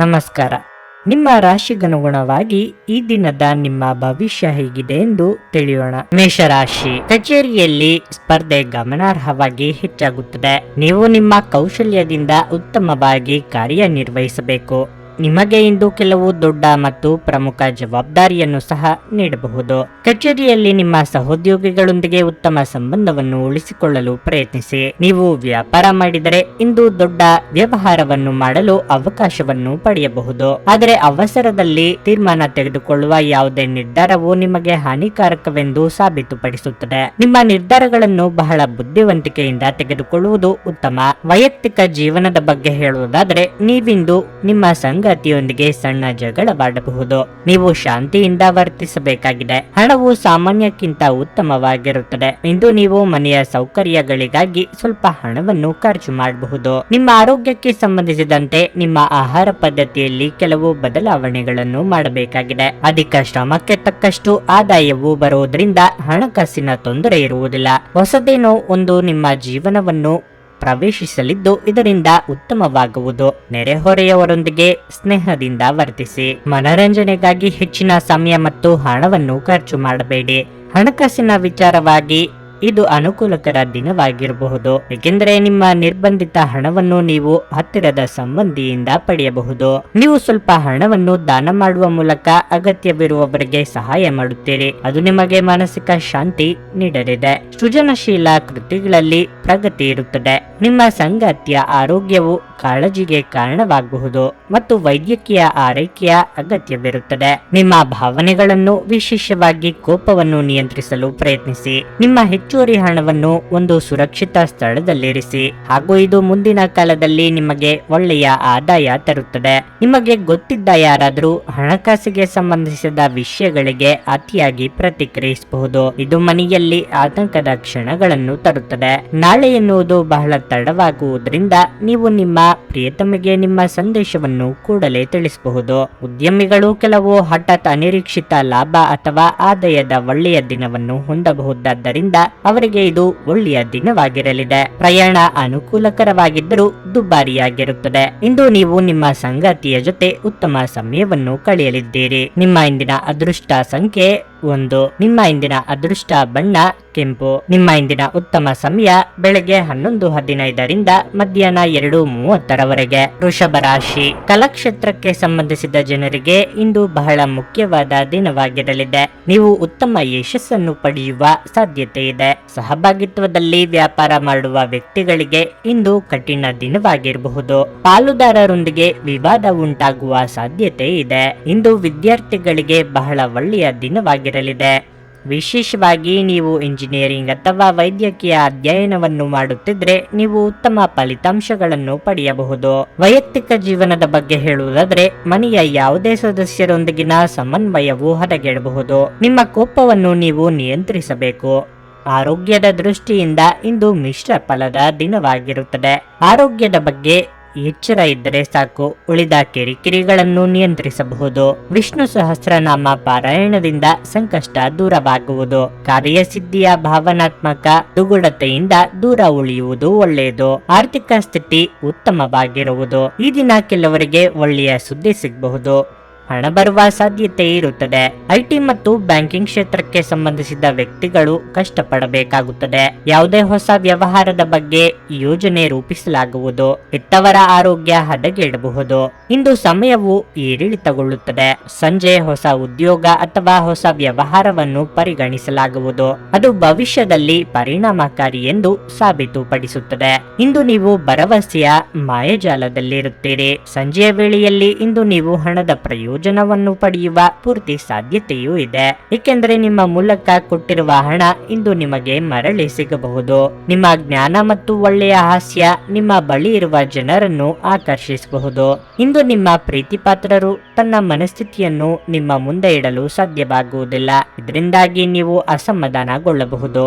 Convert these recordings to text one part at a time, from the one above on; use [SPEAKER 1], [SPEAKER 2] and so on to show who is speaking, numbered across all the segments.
[SPEAKER 1] ನಮಸ್ಕಾರ. ನಿಮ್ಮ ರಾಶಿಗನುಗುಣವಾಗಿ ಈ ದಿನದ ನಿಮ್ಮ ಭವಿಷ್ಯ ಹೇಗಿದೆ ಎಂದು ತಿಳಿಯೋಣ. ಮೇಷರಾಶಿ, ಕಚೇರಿಯಲ್ಲಿ ಸ್ಪರ್ಧೆ ಗಮನಾರ್ಹವಾಗಿ ಹೆಚ್ಚಾಗುತ್ತದೆ. ನೀವು ನಿಮ್ಮ ಕೌಶಲ್ಯದಿಂದ ಉತ್ತಮವಾಗಿ ಕಾರ್ಯನಿರ್ವಹಿಸಬೇಕು. ನಿಮಗೆ ಇಂದು ಕೆಲವು ದೊಡ್ಡ ಮತ್ತು ಪ್ರಮುಖ ಜವಾಬ್ದಾರಿಯನ್ನು ಸಹ ನೀಡಬಹುದು. ಕಚೇರಿಯಲ್ಲಿ ನಿಮ್ಮ ಸಹೋದ್ಯೋಗಿಗಳೊಂದಿಗೆ ಉತ್ತಮ ಸಂಬಂಧವನ್ನು ಉಳಿಸಿಕೊಳ್ಳಲು ಪ್ರಯತ್ನಿಸಿ. ನೀವು ವ್ಯಾಪಾರ ಮಾಡಿದರೆ ಇಂದು ದೊಡ್ಡ ವ್ಯವಹಾರವನ್ನು ಮಾಡಲು ಅವಕಾಶವನ್ನು ಪಡೆಯಬಹುದು. ಆದರೆ ಅವಸರದಲ್ಲಿ ತೀರ್ಮಾನ ತೆಗೆದುಕೊಳ್ಳುವ ಯಾವುದೇ ನಿರ್ಧಾರವು ನಿಮಗೆ ಹಾನಿಕಾರಕವೆಂದು ಸಾಬೀತುಪಡಿಸುತ್ತದೆ. ನಿಮ್ಮ ನಿರ್ಧಾರಗಳನ್ನು ಬಹಳ ಬುದ್ಧಿವಂತಿಕೆಯಿಂದ ತೆಗೆದುಕೊಳ್ಳುವುದು ಉತ್ತಮ. ವೈಯಕ್ತಿಕ ಜೀವನದ ಬಗ್ಗೆ ಹೇಳುವುದಾದರೆ, ನೀವಿಂದು ನಿಮ್ಮ ಸಂಗಾತಿಯೊಂದಿಗೆ ಸಣ್ಣ ಜಗಳವಾಡಬಹುದು. ನೀವು ಶಾಂತಿಯಿಂದ ವರ್ತಿಸಬೇಕಾಗಿದೆ. ಹಣವು ಸಾಮಾನ್ಯಕ್ಕಿಂತ ಉತ್ತಮವಾಗಿರುತ್ತದೆ. ಇಂದು ನೀವು ಮನೆಯ ಸೌಕರ್ಯಗಳಿಗಾಗಿ ಸ್ವಲ್ಪ ಹಣವನ್ನು ಖರ್ಚು ಮಾಡಬಹುದು. ನಿಮ್ಮ ಆರೋಗ್ಯಕ್ಕೆ ಸಂಬಂಧಿಸಿದಂತೆ ನಿಮ್ಮ ಆಹಾರ ಪದ್ಧತಿಯಲ್ಲಿ ಕೆಲವು ಬದಲಾವಣೆಗಳನ್ನು ಮಾಡಬೇಕಾಗಿದೆ. ಅಧಿಕ ಶ್ರಮಕ್ಕೆ ತಕ್ಕಷ್ಟು ಆದಾಯವು ಬರುವುದರಿಂದ ಹಣಕಾಸಿನ ತೊಂದರೆ ಇರುವುದಿಲ್ಲ. ಹೊಸದೇನೋ ಒಂದು ನಿಮ್ಮ ಜೀವನವನ್ನು ಪ್ರವೇಶಿಸಲಿದ್ದು ಇದರಿಂದ ಉತ್ತಮವಾಗುವುದು. ನೆರೆಹೊರೆಯವರೊಂದಿಗೆ ಸ್ನೇಹದಿಂದ ವರ್ತಿಸಿ. ಮನರಂಜನೆಗಾಗಿ ಹೆಚ್ಚಿನ ಸಮಯ ಮತ್ತು ಹಣವನ್ನು ಖರ್ಚು ಮಾಡಬೇಡಿ. ಹಣಕಾಸಿನ ವಿಚಾರವಾಗಿ ಇದು ಅನುಕೂಲಕರ ದಿನವಾಗಿರಬಹುದು, ಏಕೆಂದರೆ ನಿಮ್ಮ ನಿರ್ಬಂಧಿತ ಹಣವನ್ನು ನೀವು ಹತ್ತಿರದ ಸಂಬಂಧಿಯಿಂದ ಪಡೆಯಬಹುದು. ನೀವು ಸ್ವಲ್ಪ ಹಣವನ್ನು ದಾನ ಮಾಡುವ ಮೂಲಕ ಅಗತ್ಯವಿರುವವರಿಗೆ ಸಹಾಯ ಮಾಡುತ್ತೀರಿ. ಅದು ನಿಮಗೆ ಮಾನಸಿಕ ಶಾಂತಿ ನೀಡಲಿದೆ. ಸೃಜನಶೀಲ ಕೃತಿಗಳಲ್ಲಿ ಪ್ರಗತಿ ಇರುತ್ತದೆ. ನಿಮ್ಮ ಸಂಗಾತಿಯ ಆರೋಗ್ಯವು ಕಾಳಜಿಗೆ ಕಾರಣವಾಗಬಹುದು ಮತ್ತು ವೈದ್ಯಕೀಯ ಆರೈಕೆಯ ಅಗತ್ಯವಿರುತ್ತದೆ. ನಿಮ್ಮ ಭಾವನೆಗಳನ್ನು, ವಿಶೇಷವಾಗಿ ಕೋಪವನ್ನು ನಿಯಂತ್ರಿಸಲು ಪ್ರಯತ್ನಿಸಿ. ನಿಮ್ಮ ಹೆಚ್ಚುವರಿ ಹಣವನ್ನು ಒಂದು ಸುರಕ್ಷಿತ ಸ್ಥಳದಲ್ಲಿರಿಸಿ, ಹಾಗೂ ಇದು ಮುಂದಿನ ಕಾಲದಲ್ಲಿ ನಿಮಗೆ ಒಳ್ಳೆಯ ಆದಾಯ ತರುತ್ತದೆ. ನಿಮಗೆ ಗೊತ್ತಿದ್ದ ಯಾರಾದರೂ ಹಣಕಾಸಿಗೆ ಸಂಬಂಧಿಸಿದ ವಿಷಯಗಳಿಗೆ ಅತಿಯಾಗಿ ಪ್ರತಿಕ್ರಿಯಿಸಬಹುದು. ಇದು ಮನೆಯಲ್ಲಿ ಆತಂಕದ ಕ್ಷಣಗಳನ್ನು ತರುತ್ತದೆ. ನಾಳೆ ಎನ್ನುವುದು ಬಹಳ ತಡವಾಗುವುದರಿಂದ ನೀವು ನಿಮ್ಮ ಪ್ರಿಯತಮೆಗೆ ನಿಮ್ಮ ಸಂದೇಶವನ್ನು ಕೂಡಲೇ ತಿಳಿಸಬಹುದು. ಉದ್ಯಮಿಗಳು ಕೆಲವು ಹಠಾತ್ ಅನಿರೀಕ್ಷಿತ ಲಾಭ ಅಥವಾ ಆದಾಯದ ಒಳ್ಳೆಯ ದಿನವನ್ನು ಹೊಂದಬಹುದಾದ್ದರಿಂದ ಅವರಿಗೆ ಇದು ಒಳ್ಳೆಯ ದಿನವಾಗಿರಲಿದೆ. ಪ್ರಯಾಣ ಅನುಕೂಲಕರವಾಗಿದ್ದರೂ ದುಬಾರಿಯಾಗಿರುತ್ತದೆ. ಇಂದು ನೀವು ನಿಮ್ಮ ಸಂಗಾತಿಯ ಜೊತೆ ಉತ್ತಮ ಸಮಯವನ್ನು ಕಳೆಯಲಿದ್ದೀರಿ. ನಿಮ್ಮ ಇಂದಿನ ಅದೃಷ್ಟ ಸಂಖ್ಯೆ 1. ನಿಮ್ಮ ಇಂದಿನ ಅದೃಷ್ಟ ಬಣ್ಣ ಕೆಂಪು. ನಿಮ್ಮ ಇಂದಿನ ಉತ್ತಮ ಸಮಯ ಬೆಳಗ್ಗೆ 11:15 ಮಧ್ಯಾಹ್ನ 2:30 ವೃಷಭ ರಾಶಿ, ಕಲಾಕ್ಷೇತ್ರಕ್ಕೆ ಸಂಬಂಧಿಸಿದ ಜನರಿಗೆ ಇಂದು ಬಹಳ ಮುಖ್ಯವಾದ ದಿನವಾಗಿರಲಿದೆ. ನೀವು ಉತ್ತಮ ಯಶಸ್ಸನ್ನು ಪಡೆಯುವ ಸಾಧ್ಯತೆ ಇದೆ. ಸಹಭಾಗಿತ್ವದಲ್ಲಿ ವ್ಯಾಪಾರ ಮಾಡುವ ವ್ಯಕ್ತಿಗಳಿಗೆ ಇಂದು ಕಠಿಣ ದಿನವಾಗಿರಬಹುದು. ಪಾಲುದಾರರೊಂದಿಗೆ ವಿವಾದ ಉಂಟಾಗುವ ಸಾಧ್ಯತೆ ಇದೆ. ಇಂದು ವಿದ್ಯಾರ್ಥಿಗಳಿಗೆ ಬಹಳ ಒಳ್ಳೆಯ ದಿನವಾಗಿರಲಿದೆ. ವಿಶೇಷವಾಗಿ ನೀವು ಇಂಜಿನಿಯರಿಂಗ್ ಅಥವಾ ವೈದ್ಯಕೀಯ ಅಧ್ಯಯನವನ್ನು ಮಾಡುತ್ತಿದ್ರೆ ನೀವು ಉತ್ತಮ ಫಲಿತಾಂಶಗಳನ್ನು ಪಡೆಯಬಹುದು. ವೈಯಕ್ತಿಕ ಜೀವನದ ಬಗ್ಗೆ ಹೇಳುವುದಾದರೆ, ಮನೆಯ ಯಾವುದೇ ಸದಸ್ಯರೊಂದಿಗಿನ ಸಮನ್ವಯವು ಹದಗೆಡಬಹುದು. ನಿಮ್ಮ ಕೋಪವನ್ನು ನೀವು ನಿಯಂತ್ರಿಸಬೇಕು. ಆರೋಗ್ಯದ ದೃಷ್ಟಿಯಿಂದ ಇಂದು ಮಿಶ್ರ ಫಲದ ದಿನವಾಗಿರುತ್ತದೆ. ಆರೋಗ್ಯದ ಬಗ್ಗೆ ಎಚ್ಚರ ಇದ್ದರೆ ಸಾಕು. ಉಳಿದ ಕಿರಿಕಿರಿಗಳನ್ನು ನಿಯಂತ್ರಿಸಬಹುದು. ವಿಷ್ಣು ಸಹಸ್ರನಾಮ ಪಾರಾಯಣದಿಂದ ಸಂಕಷ್ಟ ದೂರವಾಗುವುದು. ಕಾರ್ಯಸಿದ್ಧಿಯ ಭಾವನಾತ್ಮಕ ದುಗುಡತೆಯಿಂದ ದೂರ ಉಳಿಯುವುದು ಒಳ್ಳೆಯದು. ಆರ್ಥಿಕ ಸ್ಥಿತಿ ಉತ್ತಮವಾಗಿರುವುದು. ಈ ದಿನ ಕೆಲವರಿಗೆ ಒಳ್ಳೆಯ ಸುದ್ದಿ ಸಿಗಬಹುದು. ಹಣ ಬರುವ ಸಾಧ್ಯತೆ ಇರುತ್ತದೆ. ಐಟಿ ಮತ್ತು ಬ್ಯಾಂಕಿಂಗ್ ಕ್ಷೇತ್ರಕ್ಕೆ ಸಂಬಂಧಿಸಿದ ವ್ಯಕ್ತಿಗಳು ಕಷ್ಟಪಡಬೇಕಾಗುತ್ತದೆ. ಯಾವುದೇ ಹೊಸ ವ್ಯವಹಾರದ ಬಗ್ಗೆ ಯೋಜನೆ ರೂಪಿಸಲಾಗುವುದು. ಹೆತ್ತವರ ಆರೋಗ್ಯ ಹದಗೆಡಬಹುದು. ಇಂದು ಸಮಯವು ಏರಿಳಿತಗೊಳ್ಳುತ್ತದೆ. ಸಂಜೆ ಹೊಸ ಉದ್ಯೋಗ ಅಥವಾ ಹೊಸ ವ್ಯವಹಾರವನ್ನು ಪರಿಗಣಿಸಲಾಗುವುದು. ಅದು ಭವಿಷ್ಯದಲ್ಲಿ ಪರಿಣಾಮಕಾರಿ ಎಂದು ಸಾಬೀತುಪಡಿಸುತ್ತದೆ. ಇಂದು ನೀವು ಭರವಸೆಯ ಮಾಯಜಾಲದಲ್ಲಿರುತ್ತೀರಿ. ಸಂಜೆಯ ವೇಳೆಯಲ್ಲಿ ಇಂದು ನೀವು ಹಣದ ಪ್ರಯೋಜನವನ್ನು ಪಡೆಯುವ ಪೂರ್ತಿ ಸಾಧ್ಯತೆಯೂ ಇದೆ, ಏಕೆಂದರೆ ನಿಮ್ಮ ಮೂಲಕ ಕೊಟ್ಟಿರುವ ಹಣ ಇಂದು ನಿಮಗೆ ಮರಳಿ ಸಿಗಬಹುದು. ನಿಮ್ಮ ಜ್ಞಾನ ಮತ್ತು ಒಳ್ಳೆಯ ಹಾಸ್ಯ ನಿಮ್ಮ ಬಳಿ ಇರುವ ಜನರನ್ನು ಆಕರ್ಷಿಸಬಹುದು. ಇಂದು ನಿಮ್ಮ ಪ್ರೀತಿಪಾತ್ರರು ತನ್ನ ಮನಸ್ಥಿತಿಯನ್ನು ನಿಮ್ಮ ಮುಂದೆ ಇಡಲು ಸಾಧ್ಯವಾಗುವುದಿಲ್ಲ. ಇದರಿಂದಾಗಿ ನೀವು ಅಸಮಾಧಾನಗೊಳ್ಳಬಹುದು.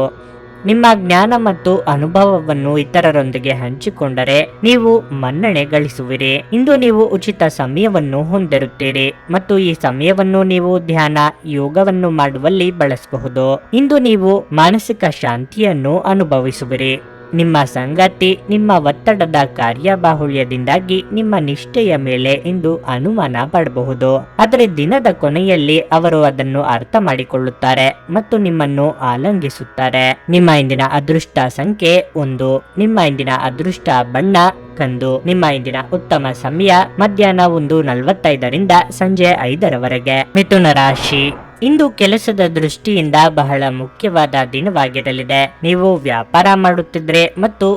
[SPEAKER 1] ನಿಮ್ಮ ಜ್ಞಾನ ಮತ್ತು ಅನುಭವವನ್ನು ಇತರರೊಂದಿಗೆ ಹಂಚಿಕೊಂಡರೆ ನೀವು ಮನ್ನಣೆ ಗಳಿಸುವಿರಿ. ಇಂದು ನೀವು ಉಚಿತ ಸಮಯವನ್ನು ಹೊಂದಿರುತ್ತೀರಿ ಮತ್ತು ಈ ಸಮಯವನ್ನು ನೀವು ಧ್ಯಾನ, ಯೋಗವನ್ನು ಮಾಡುವಲ್ಲಿ ಬಳಸಬಹುದು. ಇಂದು ನೀವು ಮಾನಸಿಕ ಶಾಂತಿಯನ್ನು ಅನುಭವಿಸುವಿರಿ. ನಿಮ್ಮ ಸಂಗಾತಿ ನಿಮ್ಮ ಒತ್ತಡದ ಕಾರ್ಯಬಾಹುಳ್ಯದಿಂದಾಗಿ ನಿಮ್ಮ ನಿಷ್ಠೆಯ ಮೇಲೆ ಇಂದು ಅನುಮಾನ ಪಡಬಹುದು. ಆದರೆ ದಿನದ ಕೊನೆಯಲ್ಲಿ ಅವರು ಅದನ್ನು ಅರ್ಥ ಮಾಡಿಕೊಳ್ಳುತ್ತಾರೆ ಮತ್ತು ನಿಮ್ಮನ್ನು ಆಲಂಗಿಸುತ್ತಾರೆ. ನಿಮ್ಮ ಇಂದಿನ ಅದೃಷ್ಟ ಸಂಖ್ಯೆ 1. ನಿಮ್ಮ ಇಂದಿನ ಅದೃಷ್ಟ ಬಣ್ಣ ಕಂದು. ನಿಮ್ಮ ಇಂದಿನ ಉತ್ತಮ ಸಮಯ ಮಧ್ಯಾಹ್ನ 1:45 ಸಂಜೆ 5 ಮಿಥುನ ರಾಶಿ. ಇಂದು ಕೆಲಸದ ದೃಷ್ಟಿಯಿಂದ ಬಹಳ ಮುಖ್ಯವಾದ ದಿನವಾಗಿರಲಿದೆ. ನೀವು ವ್ಯಾಪಾರ ಮಾಡುತ್ತಿದ್ದರೆ ಮತ್ತು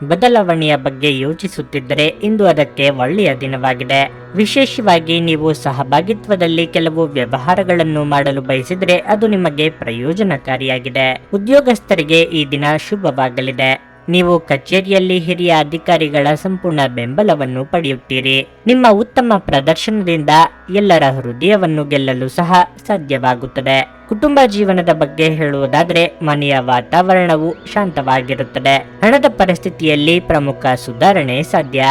[SPEAKER 1] ಬದಲಾವಣೆಯ ಬಗ್ಗೆ ಯೋಚಿಸುತ್ತಿದ್ದರೆ ಇಂದು ಅದಕ್ಕೆ ಒಳ್ಳೆಯ ದಿನವಾಗಿದೆ. ವಿಶೇಷವಾಗಿ ನೀವು ಸಹಭಾಗಿತ್ವದಲ್ಲಿ ಕೆಲವು ವ್ಯವಹಾರಗಳನ್ನು ಮಾಡಲು ಬಯಸಿದರೆ ಅದು ನಿಮಗೆ ಪ್ರಯೋಜನಕಾರಿಯಾಗಿದೆ. ಉದ್ಯೋಗಸ್ಥರಿಗೆ ಈ ದಿನ ಶುಭವಾಗಲಿದೆ. ನೀವು ಕಚೇರಿಯಲ್ಲಿ ಹಿರಿಯ ಅಧಿಕಾರಿಗಳ ಸಂಪೂರ್ಣ ಬೆಂಬಲವನ್ನು ಪಡೆಯುತ್ತೀರಿ. ನಿಮ್ಮ ಉತ್ತಮ ಪ್ರದರ್ಶನದಿಂದ ಎಲ್ಲರ ಹೃದಯವನ್ನು ಗೆಲ್ಲಲು ಸಹ ಸಾಧ್ಯವಾಗುತ್ತದೆ. ಕುಟುಂಬ ಜೀವನದ ಬಗ್ಗೆ ಹೇಳುವುದಾದರೆ ಮನೆಯ ವಾತಾವರಣವು ಶಾಂತವಾಗಿರುತ್ತದೆ. ಹಣದ ಪರಿಸ್ಥಿತಿಯಲ್ಲಿ ಪ್ರಮುಖ ಸುಧಾರಣೆ ಸಾಧ್ಯ.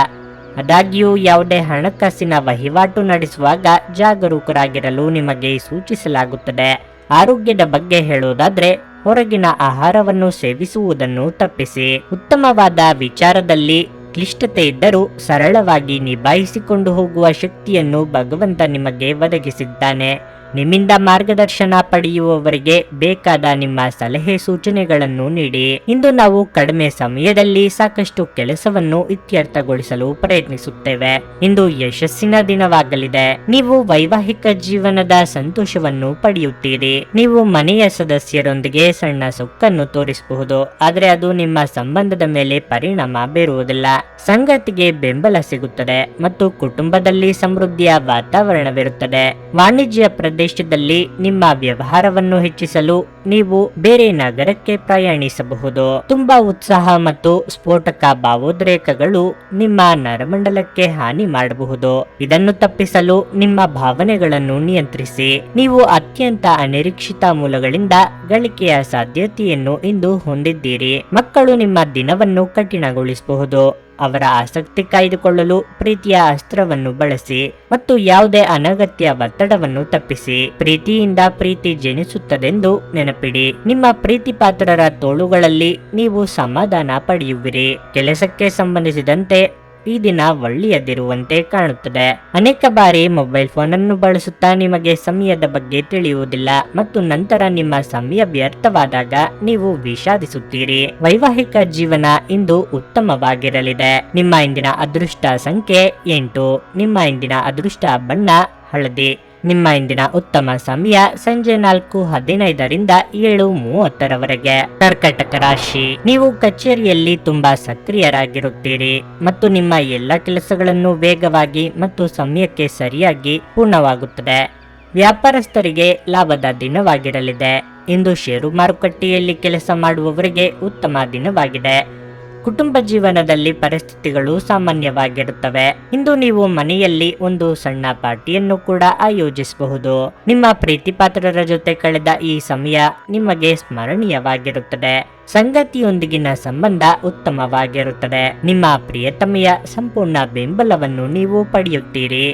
[SPEAKER 1] ಆದಾಗ್ಯೂ ಯಾವುದೇ ಹಣಕಾಸಿನ ವಹಿವಾಟು ನಡೆಸುವಾಗ ಜಾಗರೂಕರಾಗಿರಲು ನಿಮಗೆ ಸೂಚಿಸಲಾಗುತ್ತದೆ. ಆರೋಗ್ಯದ ಬಗ್ಗೆ ಹೇಳುವುದಾದರೆ ಹೊರಗಿನ ಆಹಾರವನ್ನು ಸೇವಿಸುವುದನ್ನು ತಪ್ಪಿಸಿ. ಉತ್ತಮವಾದ ವಿಚಾರದಲ್ಲಿ ಕ್ಲಿಷ್ಟತೆ ಇದ್ದರೂ ಸರಳವಾಗಿ ನಿಭಾಯಿಸಿಕೊಂಡು ಹೋಗುವ ಶಕ್ತಿಯನ್ನು ಭಗವಂತ ನಿಮಗೆ ಒದಗಿಸಿದ್ದಾನೆ. ನಿಮ್ಮಿಂದ ಮಾರ್ಗದರ್ಶನ ಪಡೆಯುವವರಿಗೆ ಬೇಕಾದ ನಿಮ್ಮ ಸಲಹೆ ಸೂಚನೆಗಳನ್ನು ನೀಡಿ. ಇಂದು ನಾವು ಕಡಿಮೆ ಸಮಯದಲ್ಲಿ ಸಾಕಷ್ಟು ಕೆಲಸವನ್ನು ಇತ್ಯರ್ಥಗೊಳಿಸಲು ಪ್ರಯತ್ನಿಸುತ್ತೇವೆ. ಇಂದು ಯಶಸ್ಸಿನ ದಿನವಾಗಲಿದೆ. ನೀವು ವೈವಾಹಿಕ ಜೀವನದ ಸಂತೋಷವನ್ನು ಪಡೆಯುತ್ತೀರಿ. ನೀವು ಮನೆಯ ಸದಸ್ಯರೊಂದಿಗೆ ಸಣ್ಣ ಸೊಕ್ಕನ್ನು ತೋರಿಸಬಹುದು, ಆದರೆ ಅದು ನಿಮ್ಮ ಸಂಬಂಧದ ಮೇಲೆ ಪರಿಣಾಮ ಬೀರುವುದಿಲ್ಲ. ಸಂಗಾತಿಗೆ ಬೆಂಬಲ ಸಿಗುತ್ತದೆ ಮತ್ತು ಕುಟುಂಬದಲ್ಲಿ ಸಮೃದ್ಧಿಯ ವಾತಾವರಣವಿರುತ್ತದೆ. ವಾಣಿಜ್ಯ ಪ್ರದೇಶದಲ್ಲಿ ನಿಮ್ಮ ವ್ಯವಹಾರವನ್ನು ಹೆಚ್ಚಿಸಲು ನೀವು ಬೇರೆ ನಗರಕ್ಕೆ ಪ್ರಯಾಣಿಸಬಹುದು. ತುಂಬಾ ಉತ್ಸಾಹ ಮತ್ತು ಸ್ಫೋಟಕ ಭಾವೋದ್ರೇಕಗಳು ನಿಮ್ಮ ನರಮಂಡಲಕ್ಕೆ ಹಾನಿ ಮಾಡಬಹುದು. ಇದನ್ನು ತಪ್ಪಿಸಲು ನಿಮ್ಮ ಭಾವನೆಗಳನ್ನು ನಿಯಂತ್ರಿಸಿ. ನೀವು ಅತ್ಯಂತ ಅನಿರೀಕ್ಷಿತ ಮೂಲಗಳಿಂದ ಗಳಿಕೆಯ ಸಾಧ್ಯತೆಯನ್ನು ಇಂದು ಹೊಂದಿದ್ದೀರಿ. ಮಕ್ಕಳು ನಿಮ್ಮ ದಿನವನ್ನು ಕಠಿಣಗೊಳಿಸಬಹುದು. ಅವರ ಆಸಕ್ತಿ ಕಾಯ್ದುಕೊಳ್ಳಲು ಪ್ರೀತಿಯ ಅಸ್ತ್ರವನ್ನು ಬಳಸಿ ಮತ್ತು ಯಾವುದೇ ಅನಗತ್ಯ ಒತ್ತಡವನ್ನು ತಪ್ಪಿಸಿ. ಪ್ರೀತಿಯಿಂದ ಪ್ರೀತಿ ಜನಿಸುತ್ತದೆಂದು ನೆನಪಿಡಿ. ನಿಮ್ಮ ಪ್ರೀತಿ ಪಾತ್ರರ ತೋಳುಗಳಲ್ಲಿ ನೀವು ಸಮಾಧಾನ ಪಡೆಯುವಿರಿ. ಕೆಲಸಕ್ಕೆ ಸಂಬಂಧಿಸಿದಂತೆ ಈ ದಿನ ಒಳ್ಳೆಯದಿರುವಂತೆ ಕಾಣುತ್ತದೆ. ಅನೇಕ ಬಾರಿ ಮೊಬೈಲ್ ಫೋನ್ ಅನ್ನು ಬಳಸುತ್ತಾ ನಿಮಗೆ ಸಮಯದ ಬಗ್ಗೆ ತಿಳಿಯುವುದಿಲ್ಲ ಮತ್ತು ನಂತರ ನಿಮ್ಮ ಸಮಯ ವ್ಯರ್ಥವಾದಾಗ ನೀವು ವಿಷಾದಿಸುತ್ತೀರಿ. ವೈವಾಹಿಕ ಜೀವನ ಇಂದು ಉತ್ತಮವಾಗಿರಲಿದೆ. ನಿಮ್ಮ ಇಂದಿನ ಅದೃಷ್ಟ ಸಂಖ್ಯೆ 8. ನಿಮ್ಮ ಇಂದಿನ ಅದೃಷ್ಟ ಬಣ್ಣ ಹಳದಿ. ನಿಮ್ಮ ಇಂದಿನ ಉತ್ತಮ ಸಮಯ ಸಂಜೆ 4:15 7:30 ಕರ್ಕಟಕ ರಾಶಿ. ನೀವು ಕಚೇರಿಯಲ್ಲಿ ತುಂಬಾ ಸಕ್ರಿಯರಾಗಿರುತ್ತೀರಿ ಮತ್ತು ನಿಮ್ಮ ಎಲ್ಲ ಕೆಲಸಗಳನ್ನು ವೇಗವಾಗಿ ಮತ್ತು ಸಮಯಕ್ಕೆ ಸರಿಯಾಗಿ ಪೂರ್ಣವಾಗುತ್ತದೆ. ವ್ಯಾಪಾರಸ್ಥರಿಗೆ ಲಾಭದ ದಿನವಾಗಿರಲಿದೆ. ಇಂದು ಷೇರು ಮಾರುಕಟ್ಟೆಯಲ್ಲಿ ಕೆಲಸ ಮಾಡುವವರಿಗೆ ಉತ್ತಮ ದಿನವಾಗಿದೆ. ಕುಟುಂಬ ಜೀವನದಲ್ಲಿ ಪರಿಸ್ಥಿತಿಗಳು ಸಾಮಾನ್ಯವಾಗಿರುತ್ತವೆ. ಇಂದು ನೀವು ಮನೆಯಲ್ಲಿ ಒಂದು ಸಣ್ಣ ಪಾರ್ಟಿಯನ್ನು ಕೂಡ ಆಯೋಜಿಸಬಹುದು. ನಿಮ್ಮ ಪ್ರೀತಿಪಾತ್ರರ ಜೊತೆ ಕಳೆದ ಈ ಸಮಯ ನಿಮಗೆ ಸ್ಮರಣೀಯವಾಗಿರುತ್ತದೆ. ಸಂಗಾತಿಯೊಂದಿಗಿನ ಸಂಬಂಧ ಉತ್ತಮವಾಗಿರುತ್ತದೆ. ನಿಮ್ಮ ಪ್ರಿಯತಮೆಯ ಸಂಪೂರ್ಣ ಬೆಂಬಲವನ್ನು ನೀವು ಪಡೆಯುತ್ತೀರಿ.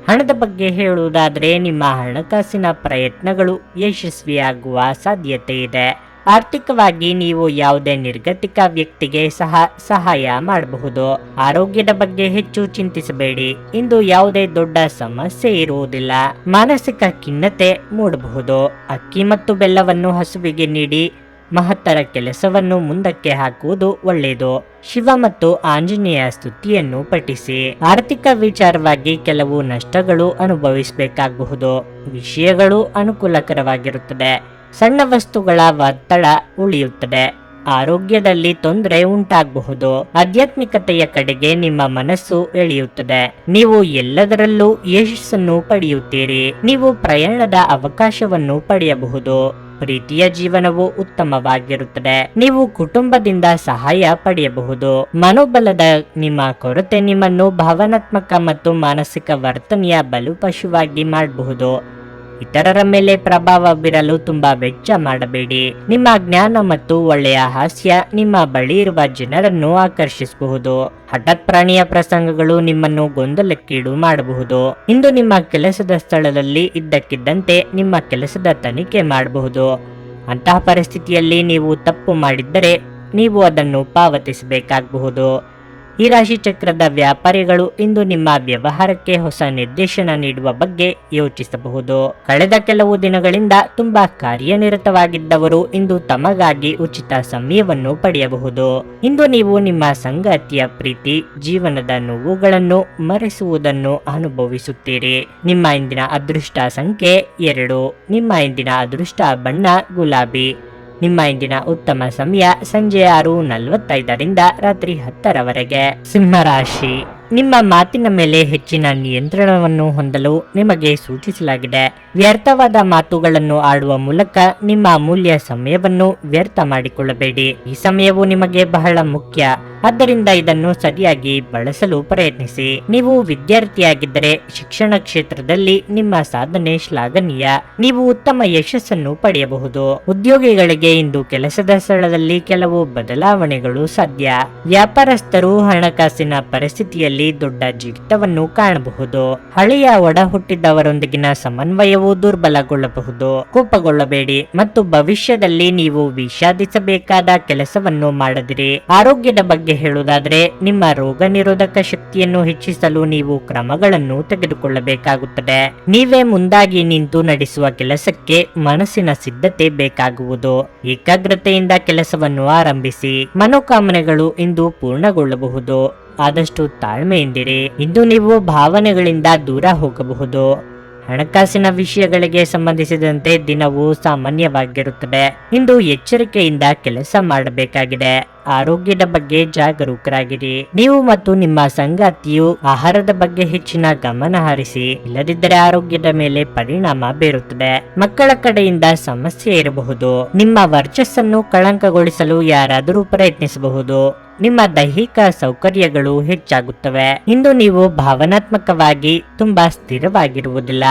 [SPEAKER 1] ಹಣದ ಬಗ್ಗೆ ಹೇಳುವುದಾದರೆ ನಿಮ್ಮ ಹಣಕಾಸಿನ ಪ್ರಯತ್ನಗಳು ಯಶಸ್ವಿಯಾಗುವ ಸಾಧ್ಯತೆ ಇದೆ. ಆರ್ಥಿಕವಾಗಿ ನೀವು ಯಾವುದೇ ನಿರ್ಗತಿಕ ವ್ಯಕ್ತಿಗೆ ಸಹಾಯ ಮಾಡಬಹುದು. ಆರೋಗ್ಯದ ಬಗ್ಗೆ ಹೆಚ್ಚು ಚಿಂತಿಸಬೇಡಿ. ಇಂದು ಯಾವುದೇ ದೊಡ್ಡ ಸಮಸ್ಯೆ ಇರುವುದಿಲ್ಲ. ಮಾನಸಿಕ ಖಿನ್ನತೆ ಮೂಡಬಹುದು. ಅಕ್ಕಿ ಮತ್ತು ಬೆಲ್ಲವನ್ನು ಹಸುವಿಗೆ ನೀಡಿ ಮಹತ್ತರ ಕೆಲಸವನ್ನು ಮುಂದಕ್ಕೆ ಹಾಕುವುದು ಒಳ್ಳೆಯದು. ಶಿವ ಮತ್ತು ಆಂಜನೇಯ ಸ್ತುತಿಯನ್ನು ಪಠಿಸಿ. ಆರ್ಥಿಕ ವಿಚಾರವಾಗಿ ಕೆಲವು ನಷ್ಟಗಳು ಅನುಭವಿಸಬೇಕಾಗಬಹುದು. ವಿಷಯಗಳು ಅನುಕೂಲಕರವಾಗಿರುತ್ತದೆ. ಸಣ್ಣ ವಸ್ತುಗಳ ಒತ್ತಡ ಉಳಿಯುತ್ತದೆ. ಆರೋಗ್ಯದಲ್ಲಿ ತೊಂದರೆ ಉಂಟಾಗಬಹುದು. ಆಧ್ಯಾತ್ಮಿಕತೆಯ ಕಡೆಗೆ ನಿಮ್ಮ ಮನಸ್ಸು ಎಳೆಯುತ್ತದೆ. ನೀವು ಎಲ್ಲದರಲ್ಲೂ ಯಶಸ್ಸನ್ನು ಪಡೆಯುತ್ತೀರಿ. ನೀವು ಪ್ರಯಾಣದ ಅವಕಾಶವನ್ನು ಪಡೆಯಬಹುದು. ಪ್ರೀತಿಯ ಜೀವನವು ಉತ್ತಮವಾಗಿರುತ್ತದೆ. ನೀವು ಕುಟುಂಬದಿಂದ ಸಹಾಯ ಪಡೆಯಬಹುದು. ಮನೋಬಲದ ನಿಮ್ಮ ಕೊರತೆ ನಿಮ್ಮನ್ನು ಭಾವನಾತ್ಮಕ ಮತ್ತು ಮಾನಸಿಕ ವರ್ತನೆಯ ಬಲಿಪಶುವಾಗಿ ಮಾಡಬಹುದು. ಇತರರ ಮೇಲೆ ಪ್ರಭಾವ ಬೀರಲು ತುಂಬಾ ವೆಚ್ಚ ಮಾಡಬೇಡಿ. ನಿಮ್ಮ ಜ್ಞಾನ ಮತ್ತು ಒಳ್ಳೆಯ ಹಾಸ್ಯ ನಿಮ್ಮ ಬಳಿ ಇರುವ ಜನರನ್ನು ಆಕರ್ಷಿಸಬಹುದು. ಹಠಾತ್ ಪ್ರಾಣಿಯ ಪ್ರಸಂಗಗಳು ನಿಮ್ಮನ್ನು ಗೊಂದಲಕ್ಕೀಡು ಮಾಡಬಹುದು. ಇಂದು ನಿಮ್ಮ ಕೆಲಸದ ಸ್ಥಳದಲ್ಲಿ ಇದ್ದಕ್ಕಿದ್ದಂತೆ ನಿಮ್ಮ ಕೆಲಸದ ತನಿಖೆ ಮಾಡಬಹುದು. ಅಂತಹ ಪರಿಸ್ಥಿತಿಯಲ್ಲಿ ನೀವು ತಪ್ಪು ಮಾಡಿದ್ದರೆ ನೀವು ಅದನ್ನು ಪಾವತಿಸಬೇಕಾಗಬಹುದು. ಈ ರಾಶಿ ಚಕ್ರದ ವ್ಯಾಪಾರಿಗಳು ಇಂದು ನಿಮ್ಮ ವ್ಯವಹಾರಕ್ಕೆ ಹೊಸ ನಿರ್ದೇಶನ ನೀಡುವ ಬಗ್ಗೆ ಯೋಚಿಸಬಹುದು. ಕಳೆದ ಕೆಲವು ದಿನಗಳಿಂದ ತುಂಬಾ ಕಾರ್ಯನಿರತವಾಗಿದ್ದವರು ಇಂದು ತಮಗಾಗಿ ಉಚಿತ ಸಮಯವನ್ನು ಪಡೆಯಬಹುದು. ಇಂದು ನೀವು ನಿಮ್ಮ ಸಂಗಾತಿಯ ಪ್ರೀತಿ, ಜೀವನದ ನೋವುಗಳನ್ನು ಮರೆಸುವುದನ್ನು ಅನುಭವಿಸುತ್ತೀರಿ. ನಿಮ್ಮ ಇಂದಿನ ಅದೃಷ್ಟ ಸಂಖ್ಯೆ 2. ನಿಮ್ಮ ಇಂದಿನ ಅದೃಷ್ಟ ಬಣ್ಣ ಗುಲಾಬಿ. ನಿಮ್ಮ ಇಂದಿನ ಉತ್ತಮ ಸಮಯ ಸಂಜೆ 6:45ರಿಂದ ರಾತ್ರಿ 10ರವರೆಗೆ. ಸಿಂಹರಾಶಿ, ನಿಮ್ಮ ಮಾತಿನ ಮೇಲೆ ಹೆಚ್ಚಿನ ನಿಯಂತ್ರಣವನ್ನು ಹೊಂದಲು ನಿಮಗೆ ಸೂಚಿಸಲಾಗಿದೆ. ವ್ಯರ್ಥವಾದ ಮಾತುಗಳನ್ನು ಆಡುವ ಮೂಲಕ ನಿಮ್ಮ ಅಮೂಲ್ಯ ಸಮಯವನ್ನು ವ್ಯರ್ಥ ಮಾಡಿಕೊಳ್ಳಬೇಡಿ. ಈ ಸಮಯವು ನಿಮಗೆ ಬಹಳ ಮುಖ್ಯ, ಆದ್ದರಿಂದ ಇದನ್ನು ಸರಿಯಾಗಿ ಬಳಸಲು ಪ್ರಯತ್ನಿಸಿ. ನೀವು ವಿದ್ಯಾರ್ಥಿಯಾಗಿದ್ದರೆ ಶಿಕ್ಷಣ ಕ್ಷೇತ್ರದಲ್ಲಿ ನಿಮ್ಮ ಸಾಧನೆ ಶ್ಲಾಘನೀಯ. ನೀವು ಉತ್ತಮ ಯಶಸ್ಸನ್ನು ಪಡೆಯಬಹುದು. ಉದ್ಯೋಗಿಗಳಿಗೆ ಇಂದು ಕೆಲಸದ ಸ್ಥಳದಲ್ಲಿ ಕೆಲವು ಬದಲಾವಣೆಗಳು ಸಾಧ್ಯ. ವ್ಯಾಪಾರಸ್ಥರು ಹಣಕಾಸಿನ ಪರಿಸ್ಥಿತಿಯಲ್ಲಿ ದೊಡ್ಡ ಜಿಗಿತವನ್ನು ಕಾಣಬಹುದು. ಹಳೆಯ ಒಡ ಹುಟ್ಟಿದವರೊಂದಿಗಿನ ಸಮನ್ವಯವು ದುರ್ಬಲಗೊಳ್ಳಬಹುದು. ಕೋಪಗೊಳ್ಳಬೇಡಿ ಮತ್ತು ಭವಿಷ್ಯದಲ್ಲಿ ನೀವು ವಿಷಾದಿಸಬೇಕಾದ ಕೆಲಸವನ್ನು ಮಾಡದಿರಿ. ಆರೋಗ್ಯದ ಬಗ್ಗೆ ಹೇಳುವುದಾದ್ರೆ, ನಿಮ್ಮ ರೋಗ ನಿರೋಧಕ ಶಕ್ತಿಯನ್ನು ಹೆಚ್ಚಿಸಲು ನೀವು ಕ್ರಮಗಳನ್ನು ತೆಗೆದುಕೊಳ್ಳಬೇಕಾಗುತ್ತದೆ. ನೀವೇ ಮುಂದಾಗಿ ನಿಂತು ನಡೆಸುವ ಕೆಲಸಕ್ಕೆ ಮನಸ್ಸಿನ ಸಿದ್ಧತೆ ಬೇಕಾಗುವುದು. ಏಕಾಗ್ರತೆಯಿಂದ ಕೆಲಸವನ್ನು ಆರಂಭಿಸಿ. ಮನೋಕಾಮನೆಗಳು ಇಂದು ಪೂರ್ಣಗೊಳ್ಳಬಹುದು. ಆದಷ್ಟು ತಾಳ್ಮೆಯಿಂದಿರಿ. ಇಂದು ನೀವು ಭಾವನೆಗಳಿಂದ ದೂರ ಹೋಗಬಹುದು. ಹಣಕಾಸಿನ ವಿಷಯಗಳಿಗೆ ಸಂಬಂಧಿಸಿದಂತೆ ದಿನವು ಸಾಮಾನ್ಯವಾಗಿರುತ್ತದೆ. ಇಂದು ಎಚ್ಚರಿಕೆಯಿಂದ ಕೆಲಸ ಮಾಡಬೇಕಾಗಿದೆ. ಆರೋಗ್ಯದ ಬಗ್ಗೆ ಜಾಗರೂಕರಾಗಿರಿ. ನೀವು ಮತ್ತು ನಿಮ್ಮ ಸಂಗಾತಿಯು ಆಹಾರದ ಬಗ್ಗೆ ಹೆಚ್ಚಿನ ಗಮನ ಹರಿಸಿ, ಇಲ್ಲದಿದ್ದರೆ ಆರೋಗ್ಯದ ಮೇಲೆ ಪರಿಣಾಮ ಬೀರುತ್ತದೆ. ಮಕ್ಕಳ ಕಡೆಯಿಂದ ಸಮಸ್ಯೆ ಇರಬಹುದು. ನಿಮ್ಮ ವರ್ಚಸ್ಸನ್ನು ಕಳಂಕಗೊಳಿಸಲು ಯಾರಾದರೂ ಪ್ರಯತ್ನಿಸಬಹುದು. ನಿಮ್ಮ ದೈಹಿಕ ಸೌಕರ್ಯಗಳು ಹೆಚ್ಚಾಗುತ್ತವೆ. ಇಂದು ನೀವು ಭಾವನಾತ್ಮಕವಾಗಿ ತುಂಬಾ ಸ್ಥಿರವಾಗಿರುವುದಿಲ್ಲ.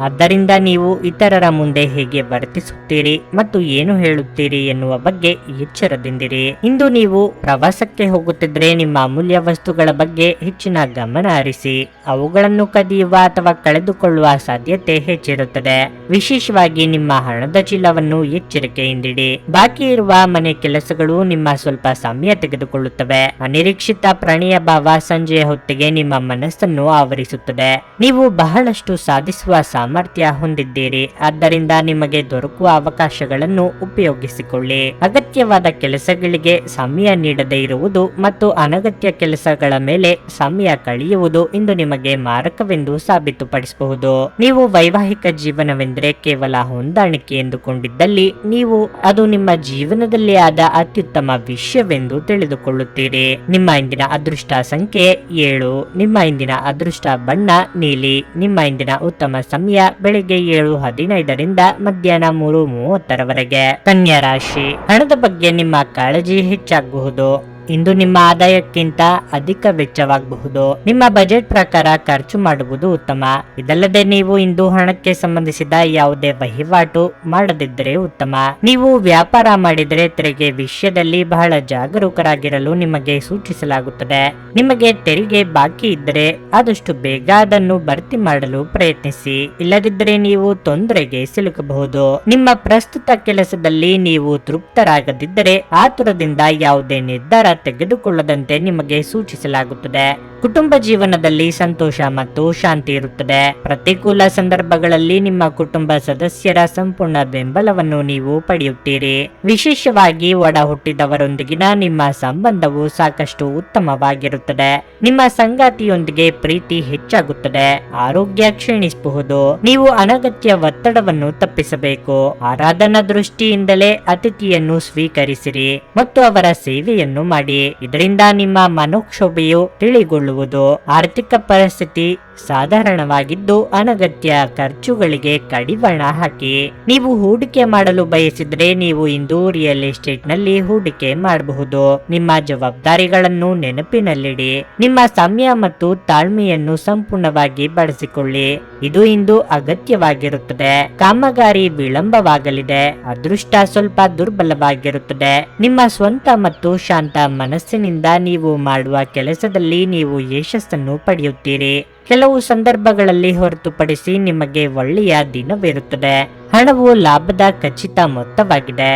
[SPEAKER 1] ಆದ್ದರಿಂದ ನೀವು ಇತರರ ಮುಂದೆ ಹೇಗೆ ವರ್ತಿಸುತ್ತೀರಿ ಮತ್ತು ಏನು ಹೇಳುತ್ತೀರಿ ಎನ್ನುವ ಬಗ್ಗೆ ಎಚ್ಚರದಿಂದಿರಿ. ಇಂದು ನೀವು ಪ್ರವಾಸಕ್ಕೆ ಹೋಗುತ್ತಿದ್ರೆ ನಿಮ್ಮ ಅಮೂಲ್ಯ ವಸ್ತುಗಳ ಬಗ್ಗೆ ಹೆಚ್ಚಿನ ಗಮನ ಹರಿಸಿ. ಅವುಗಳನ್ನು ಕದಿಯುವ ಅಥವಾ ಕಳೆದುಕೊಳ್ಳುವ ಸಾಧ್ಯತೆ ಹೆಚ್ಚಿರುತ್ತದೆ. ವಿಶೇಷವಾಗಿ ನಿಮ್ಮ ಹಣದ ಚೀಲವನ್ನು ಎಚ್ಚರಿಕೆಯಿಂದಿಡಿ. ಬಾಕಿ ಇರುವ ಮನೆ ಕೆಲಸಗಳು ನಿಮ್ಮ ಸ್ವಲ್ಪ ಸಮಯ ತೆಗೆದುಕೊಳ್ಳುತ್ತವೆ. ಅನಿರೀಕ್ಷಿತ ಪ್ರಣಯ ಭಾವ ಸಂಜೆಯ ಹೊತ್ತಿಗೆ ನಿಮ್ಮ ಮನಸ್ಸನ್ನು ಆವರಿಸುತ್ತದೆ. ನೀವು ಬಹಳಷ್ಟು ಸಾಧಿಸುವ ಸಾಮರ್ಥ್ಯ ಹೊಂದಿದ್ದೀರಿ. ಆದ್ದರಿಂದ ನಿಮಗೆ ದೊರಕುವ ಅವಕಾಶಗಳನ್ನು ಉಪಯೋಗಿಸಿಕೊಳ್ಳಿ. ಅಗತ್ಯವಾದ ಕೆಲಸಗಳಿಗೆ ಸಮಯ ನೀಡದೇ ಇರುವುದು ಮತ್ತು ಅನಗತ್ಯ ಕೆಲಸಗಳ ಮೇಲೆ ಸಮಯ ಕಳೆಯುವುದು ಇಂದು ನಿಮಗೆ ಮಾರಕವೆಂದು ಸಾಬೀತುಪಡಿಸಬಹುದು. ನೀವು ವೈವಾಹಿಕ ಜೀವನವೆಂದರೆ ಕೇವಲ ಹೊಂದಾಣಿಕೆ ಎಂದುಕೊಂಡಿದ್ದಲ್ಲಿ ನೀವು ಅದು ನಿಮ್ಮ ಜೀವನದಲ್ಲಿ ಆದ ಅತ್ಯುತ್ತಮ ವಿಷಯವೆಂದು ತಿಳಿದುಕೊಳ್ಳುತ್ತೀರಿ. ನಿಮ್ಮ ಇಂದಿನ ಅದೃಷ್ಟ ಸಂಖ್ಯೆ 7. ನಿಮ್ಮ ಇಂದಿನ ಅದೃಷ್ಟ ಬಣ್ಣ ನೀಲಿ. ನಿಮ್ಮ ಇಂದಿನ ಉತ್ತಮ ಸಮಯ ಬೆಳಿಗ್ಗೆ 7:15ರಿಂದ ಮಧ್ಯಾಹ್ನ 3:30ರವರೆಗೆ. ಕನ್ಯಾ ರಾಶಿ, ಹಣದ ಬಗ್ಗೆ ನಿಮ್ಮ ಕಾಳಜಿ ಹೆಚ್ಚಾಗಬಹುದು. ಇಂದು ನಿಮ್ಮ ಆದಾಯಕ್ಕಿಂತ ಅಧಿಕ ವೆಚ್ಚವಾಗಬಹುದು. ನಿಮ್ಮ ಬಜೆಟ್ ಪ್ರಕಾರ ಖರ್ಚು ಮಾಡುವುದು ಉತ್ತಮ. ಇದಲ್ಲದೆ ನೀವು ಇಂದು ಹಣಕ್ಕೆ ಸಂಬಂಧಿಸಿದ ಯಾವುದೇ ವಹಿವಾಟು ಮಾಡದಿದ್ದರೆ ಉತ್ತಮ. ನೀವು ವ್ಯಾಪಾರ ಮಾಡಿದರೆ ತೆರಿಗೆ ವಿಷಯದಲ್ಲಿ ಬಹಳ ಜಾಗರೂಕರಾಗಿರಲು ನಿಮಗೆ ಸೂಚಿಸಲಾಗುತ್ತದೆ. ನಿಮಗೆ ತೆರಿಗೆ ಬಾಕಿ ಇದ್ದರೆ ಆದಷ್ಟು ಬೇಗ ಅದನ್ನು ಭರ್ತಿ ಮಾಡಲು ಪ್ರಯತ್ನಿಸಿ. ಇಲ್ಲದಿದ್ದರೆ ನೀವು ತೊಂದರೆಗೆ ಸಿಲುಕಬಹುದು. ನಿಮ್ಮ ಪ್ರಸ್ತುತ ಕೆಲಸದಲ್ಲಿ ನೀವು ತೃಪ್ತರಾಗದಿದ್ದರೆ ಆತುರದಿಂದ ಯಾವುದೇ ನಿರ್ಧಾರ ತೆಗೆದುಕೊಳ್ಳದಂತೆ ನಿಮಗೆ ಸೂಚಿಸಲಾಗುತ್ತದೆ. ಕುಟುಂಬ ಜೀವನದಲ್ಲಿ ಸಂತೋಷ ಮತ್ತು ಶಾಂತಿ ಇರುತ್ತದೆ. ಪ್ರತಿಕೂಲ ಸಂದರ್ಭಗಳಲ್ಲಿ ನಿಮ್ಮ ಕುಟುಂಬ ಸದಸ್ಯರ ಸಂಪೂರ್ಣ ಬೆಂಬಲವನ್ನು ನೀವು ಪಡೆಯುತ್ತೀರಿ. ವಿಶೇಷವಾಗಿ ಒಡ ಹುಟ್ಟಿದವರೊಂದಿಗಿನ ನಿಮ್ಮ ಸಂಬಂಧವು ಸಾಕಷ್ಟು ಉತ್ತಮವಾಗಿರುತ್ತದೆ. ನಿಮ್ಮ ಸಂಗಾತಿಯೊಂದಿಗೆ ಪ್ರೀತಿ ಹೆಚ್ಚಾಗುತ್ತದೆ. ಆರೋಗ್ಯ ಕ್ಷೀಣಿಸಬಹುದು. ನೀವು ಅನಗತ್ಯ ಒತ್ತಡವನ್ನು ತಪ್ಪಿಸಬೇಕು. ಆರಾಧನಾ ದೃಷ್ಟಿಯಿಂದಲೇ ಅತಿಥಿಯನ್ನು ಸ್ವೀಕರಿಸಿರಿ ಮತ್ತು ಅವರ ಸೇವೆಯನ್ನು ಮಾಡಿ. ಇದರಿಂದ ನಿಮ್ಮ ಮನೋಕ್ಷೋಭೆಯು ತಿಳಿಗೊಳ್ಳುವುದು. ಆರ್ಥಿಕ ಪರಿಸ್ಥಿತಿ ಸಾಧಾರಣವಾಗಿದ್ದು ಅನಗತ್ಯ ಖರ್ಚುಗಳಿಗೆ ಕಡಿವಾಣ ಹಾಕಿ. ನೀವು ಹೂಡಿಕೆ ಮಾಡಲು ಬಯಸಿದ್ರೆ ನೀವು ಇಂದು ರಿಯಲ್ ಎಸ್ಟೇಟ್ ನಲ್ಲಿ ಹೂಡಿಕೆ ಮಾಡಬಹುದು. ನಿಮ್ಮ ಜವಾಬ್ದಾರಿಗಳನ್ನು ನೆನಪಿನಲ್ಲಿಡಿ. ನಿಮ್ಮ ಸಮಯ ಮತ್ತು ತಾಳ್ಮೆಯನ್ನು ಸಂಪೂರ್ಣವಾಗಿ ಬಳಸಿಕೊಳ್ಳಿ. ಇದು ಇಂದು ಅಗತ್ಯವಾಗಿರುತ್ತದೆ. ಕಾಮಗಾರಿ ವಿಳಂಬವಾಗಲಿದೆ. ಅದೃಷ್ಟ ಸ್ವಲ್ಪ ದುರ್ಬಲವಾಗಿರುತ್ತದೆ. ನಿಮ್ಮ ಸ್ವಂತ ಮತ್ತು ಶಾಂತ ಮನಸ್ಸಿನಿಂದ ನೀವು ಮಾಡುವ ಕೆಲಸದಲ್ಲಿ ನೀವು ಯಶಸ್ಸನ್ನು ಪಡೆಯುತ್ತೀರಿ. ಕೆಲವು ಸಂದರ್ಭಗಳಲ್ಲಿ ಹೊರತುಪಡಿಸಿ ನಿಮಗೆ ಒಳ್ಳೆಯ ದಿನವಿರುತ್ತದೆ. ಹಣವು ಲಾಭದ ಖಚಿತ ಮೊತ್ತವಾಗಿದೆ.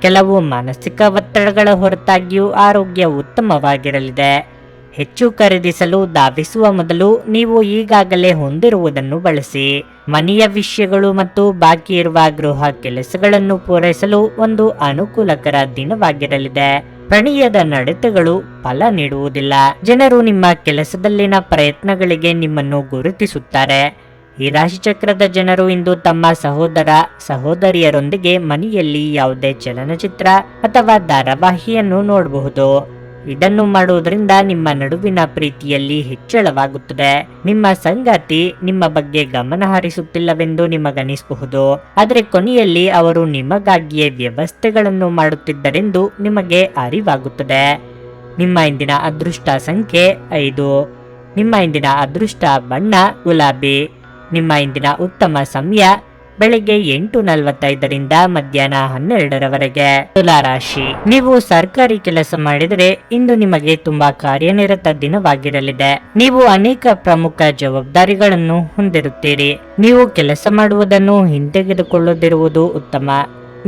[SPEAKER 1] ಕೆಲವು ಮಾನಸಿಕ ಒತ್ತಡಗಳ ಹೊರತಾಗಿಯೂ ಆರೋಗ್ಯ ಉತ್ತಮವಾಗಿರಲಿದೆ. ಹೆಚ್ಚು ಖರೀದಿಸಲು ಧಾವಿಸುವ ಮೊದಲು ನೀವು ಈಗಾಗಲೇ ಹೊಂದಿರುವುದನ್ನು ಬಳಸಿ. ಮನೆಯ ವಿಷಯಗಳು ಮತ್ತು ಬಾಕಿ ಇರುವ ಗೃಹ ಕೆಲಸಗಳನ್ನು ಪೂರೈಸಲು ಒಂದು ಅನುಕೂಲಕರ ದಿನವಾಗಿರಲಿದೆ. ಪ್ರಣಯದ ನಡತೆಗಳು ಫಲ ನೀಡುವುದಿಲ್ಲ. ಜನರು ನಿಮ್ಮ ಕೆಲಸದಲ್ಲಿನ ಪ್ರಯತ್ನಗಳಿಗೆ ನಿಮ್ಮನ್ನು ಗುರುತಿಸುತ್ತಾರೆ. ಈ ರಾಶಿಚಕ್ರದ ಜನರು ಇಂದು ತಮ್ಮ ಸಹೋದರ ಸಹೋದರಿಯರೊಂದಿಗೆ ಮನೆಯಲ್ಲಿ ಯಾವುದೇ ಚಲನಚಿತ್ರ ಅಥವಾ ಧಾರಾವಾಹಿಯನ್ನು ನೋಡಬಹುದು. ಇದನ್ನು ಮಾಡುವುದರಿಂದ ನಿಮ್ಮ ನಡುವಿನ ಪ್ರೀತಿಯಲ್ಲಿ ಹೆಚ್ಚಳವಾಗುತ್ತದೆ. ನಿಮ್ಮ ಸಂಗಾತಿ ನಿಮ್ಮ ಬಗ್ಗೆ ಗಮನ ಹರಿಸುತ್ತಿಲ್ಲವೆಂದು ನಿಮಗನಿಸಬಹುದು, ಆದರೆ ಕೊನೆಯಲ್ಲಿ ಅವರು ನಿಮಗಾಗಿಯೇ ವ್ಯವಸ್ಥೆಗಳನ್ನು ಮಾಡುತ್ತಿದ್ದರೆಂದು ನಿಮಗೆ ಅರಿವಾಗುತ್ತದೆ. ನಿಮ್ಮ ಇಂದಿನ ಅದೃಷ್ಟ ಸಂಖ್ಯೆ 5. ನಿಮ್ಮ ಇಂದಿನ ಅದೃಷ್ಟ ಬಣ್ಣ ಗುಲಾಬಿ. ನಿಮ್ಮ ಇಂದಿನ ಉತ್ತಮ ಸಮಯ ಬೆಳಿಗ್ಗೆ 8:45ರಿಂದ ಮಧ್ಯಾಹ್ನ 12ರವರೆಗೆ. ತುಲಾರಾಶಿ, ನೀವು ಸರ್ಕಾರಿ ಕೆಲಸ ಮಾಡಿದರೆ ಇಂದು ನಿಮಗೆ ತುಂಬಾ ಕಾರ್ಯನಿರತ ದಿನವಾಗಿರಲಿದೆ. ನೀವು ಅನೇಕ ಪ್ರಮುಖ ಜವಾಬ್ದಾರಿಗಳನ್ನು ಹೊಂದಿರುತ್ತೀರಿ. ನೀವು ಕೆಲಸ ಮಾಡುವುದನ್ನು ಹಿಂತೆಗೆದುಕೊಳ್ಳದಿರುವುದು ಉತ್ತಮ.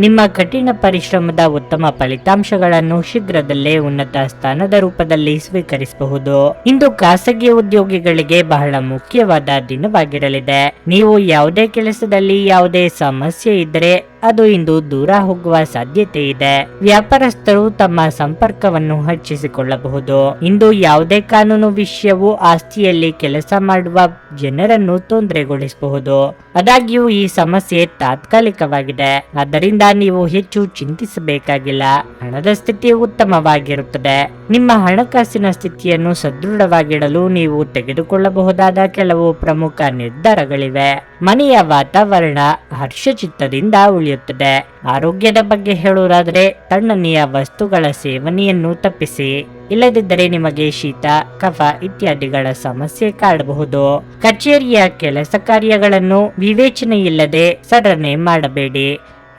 [SPEAKER 1] ನಿಮ್ಮ ಕಠಿಣ ಪರಿಶ್ರಮದ ಉತ್ತಮ ಫಲಿತಾಂಶಗಳನ್ನು ಶೀಘ್ರದಲ್ಲೇ ಉನ್ನತ ಸ್ಥಾನದ ರೂಪದಲ್ಲಿ ಸ್ವೀಕರಿಸಬಹುದು. ಇಂದು ಖಾಸಗಿ ಉದ್ಯೋಗಿಗಳಿಗೆ ಬಹಳ ಮುಖ್ಯವಾದ ದಿನವಾಗಿರಲಿದೆ. ನೀವು ಯಾವುದೇ ಕೆಲಸದಲ್ಲಿ ಯಾವುದೇ ಸಮಸ್ಯೆ ಇದ್ದರೆ ಅದು ಇಂದು ದೂರ ಹೋಗುವ ಸಾಧ್ಯತೆ ಇದೆ. ವ್ಯಾಪಾರಸ್ಥರು ತಮ್ಮ ಸಂಪರ್ಕವನ್ನು ಹೆಚ್ಚಿಸಿಕೊಳ್ಳಬಹುದು. ಇಂದು ಯಾವುದೇ ಕಾನೂನು ವಿಷಯವು ಆಸ್ತಿಯಲ್ಲಿ ಕೆಲಸ ಮಾಡುವ ಜನರನ್ನು ತೊಂದರೆಗೊಳಿಸಬಹುದು. ಆದಾಗ್ಯೂ ಈ ಸಮಸ್ಯೆ ತಾತ್ಕಾಲಿಕವಾಗಿದೆ, ಆದ್ದರಿಂದ ನೀವು ಹೆಚ್ಚು ಚಿಂತಿಸಬೇಕಾಗಿಲ್ಲ. ಹಣದ ಸ್ಥಿತಿ ಉತ್ತಮವಾಗಿರುತ್ತದೆ. ನಿಮ್ಮ ಹಣಕಾಸಿನ ಸ್ಥಿತಿಯನ್ನು ಸದೃಢವಾಗಿಡಲು ನೀವು ತೆಗೆದುಕೊಳ್ಳಬಹುದಾದ ಕೆಲವು ಪ್ರಮುಖ ನಿರ್ಧಾರಗಳಿವೆ. ಮನೆಯ ವಾತಾವರಣ ಹರ್ಷಚಿತ್ತದಿಂದ ಉಳಿಯುತ್ತದೆ. ಆರೋಗ್ಯದ ಬಗ್ಗೆ ಹೇಳುವುದಾದರೆ ತಣ್ಣನೆಯ ವಸ್ತುಗಳ ಸೇವನೆಯನ್ನು ತಪ್ಪಿಸಿ. ಇಲ್ಲದಿದ್ದರೆ ನಿಮಗೆ ಶೀತ, ಕಫ ಇತ್ಯಾದಿಗಳ ಸಮಸ್ಯೆ ಕಾಡಬಹುದು. ಕಚೇರಿಯ ಕೆಲಸ ಕಾರ್ಯಗಳನ್ನು ವಿವೇಚನೆಯಿಲ್ಲದೆ ಸಡನೆ ಮಾಡಬೇಡಿ.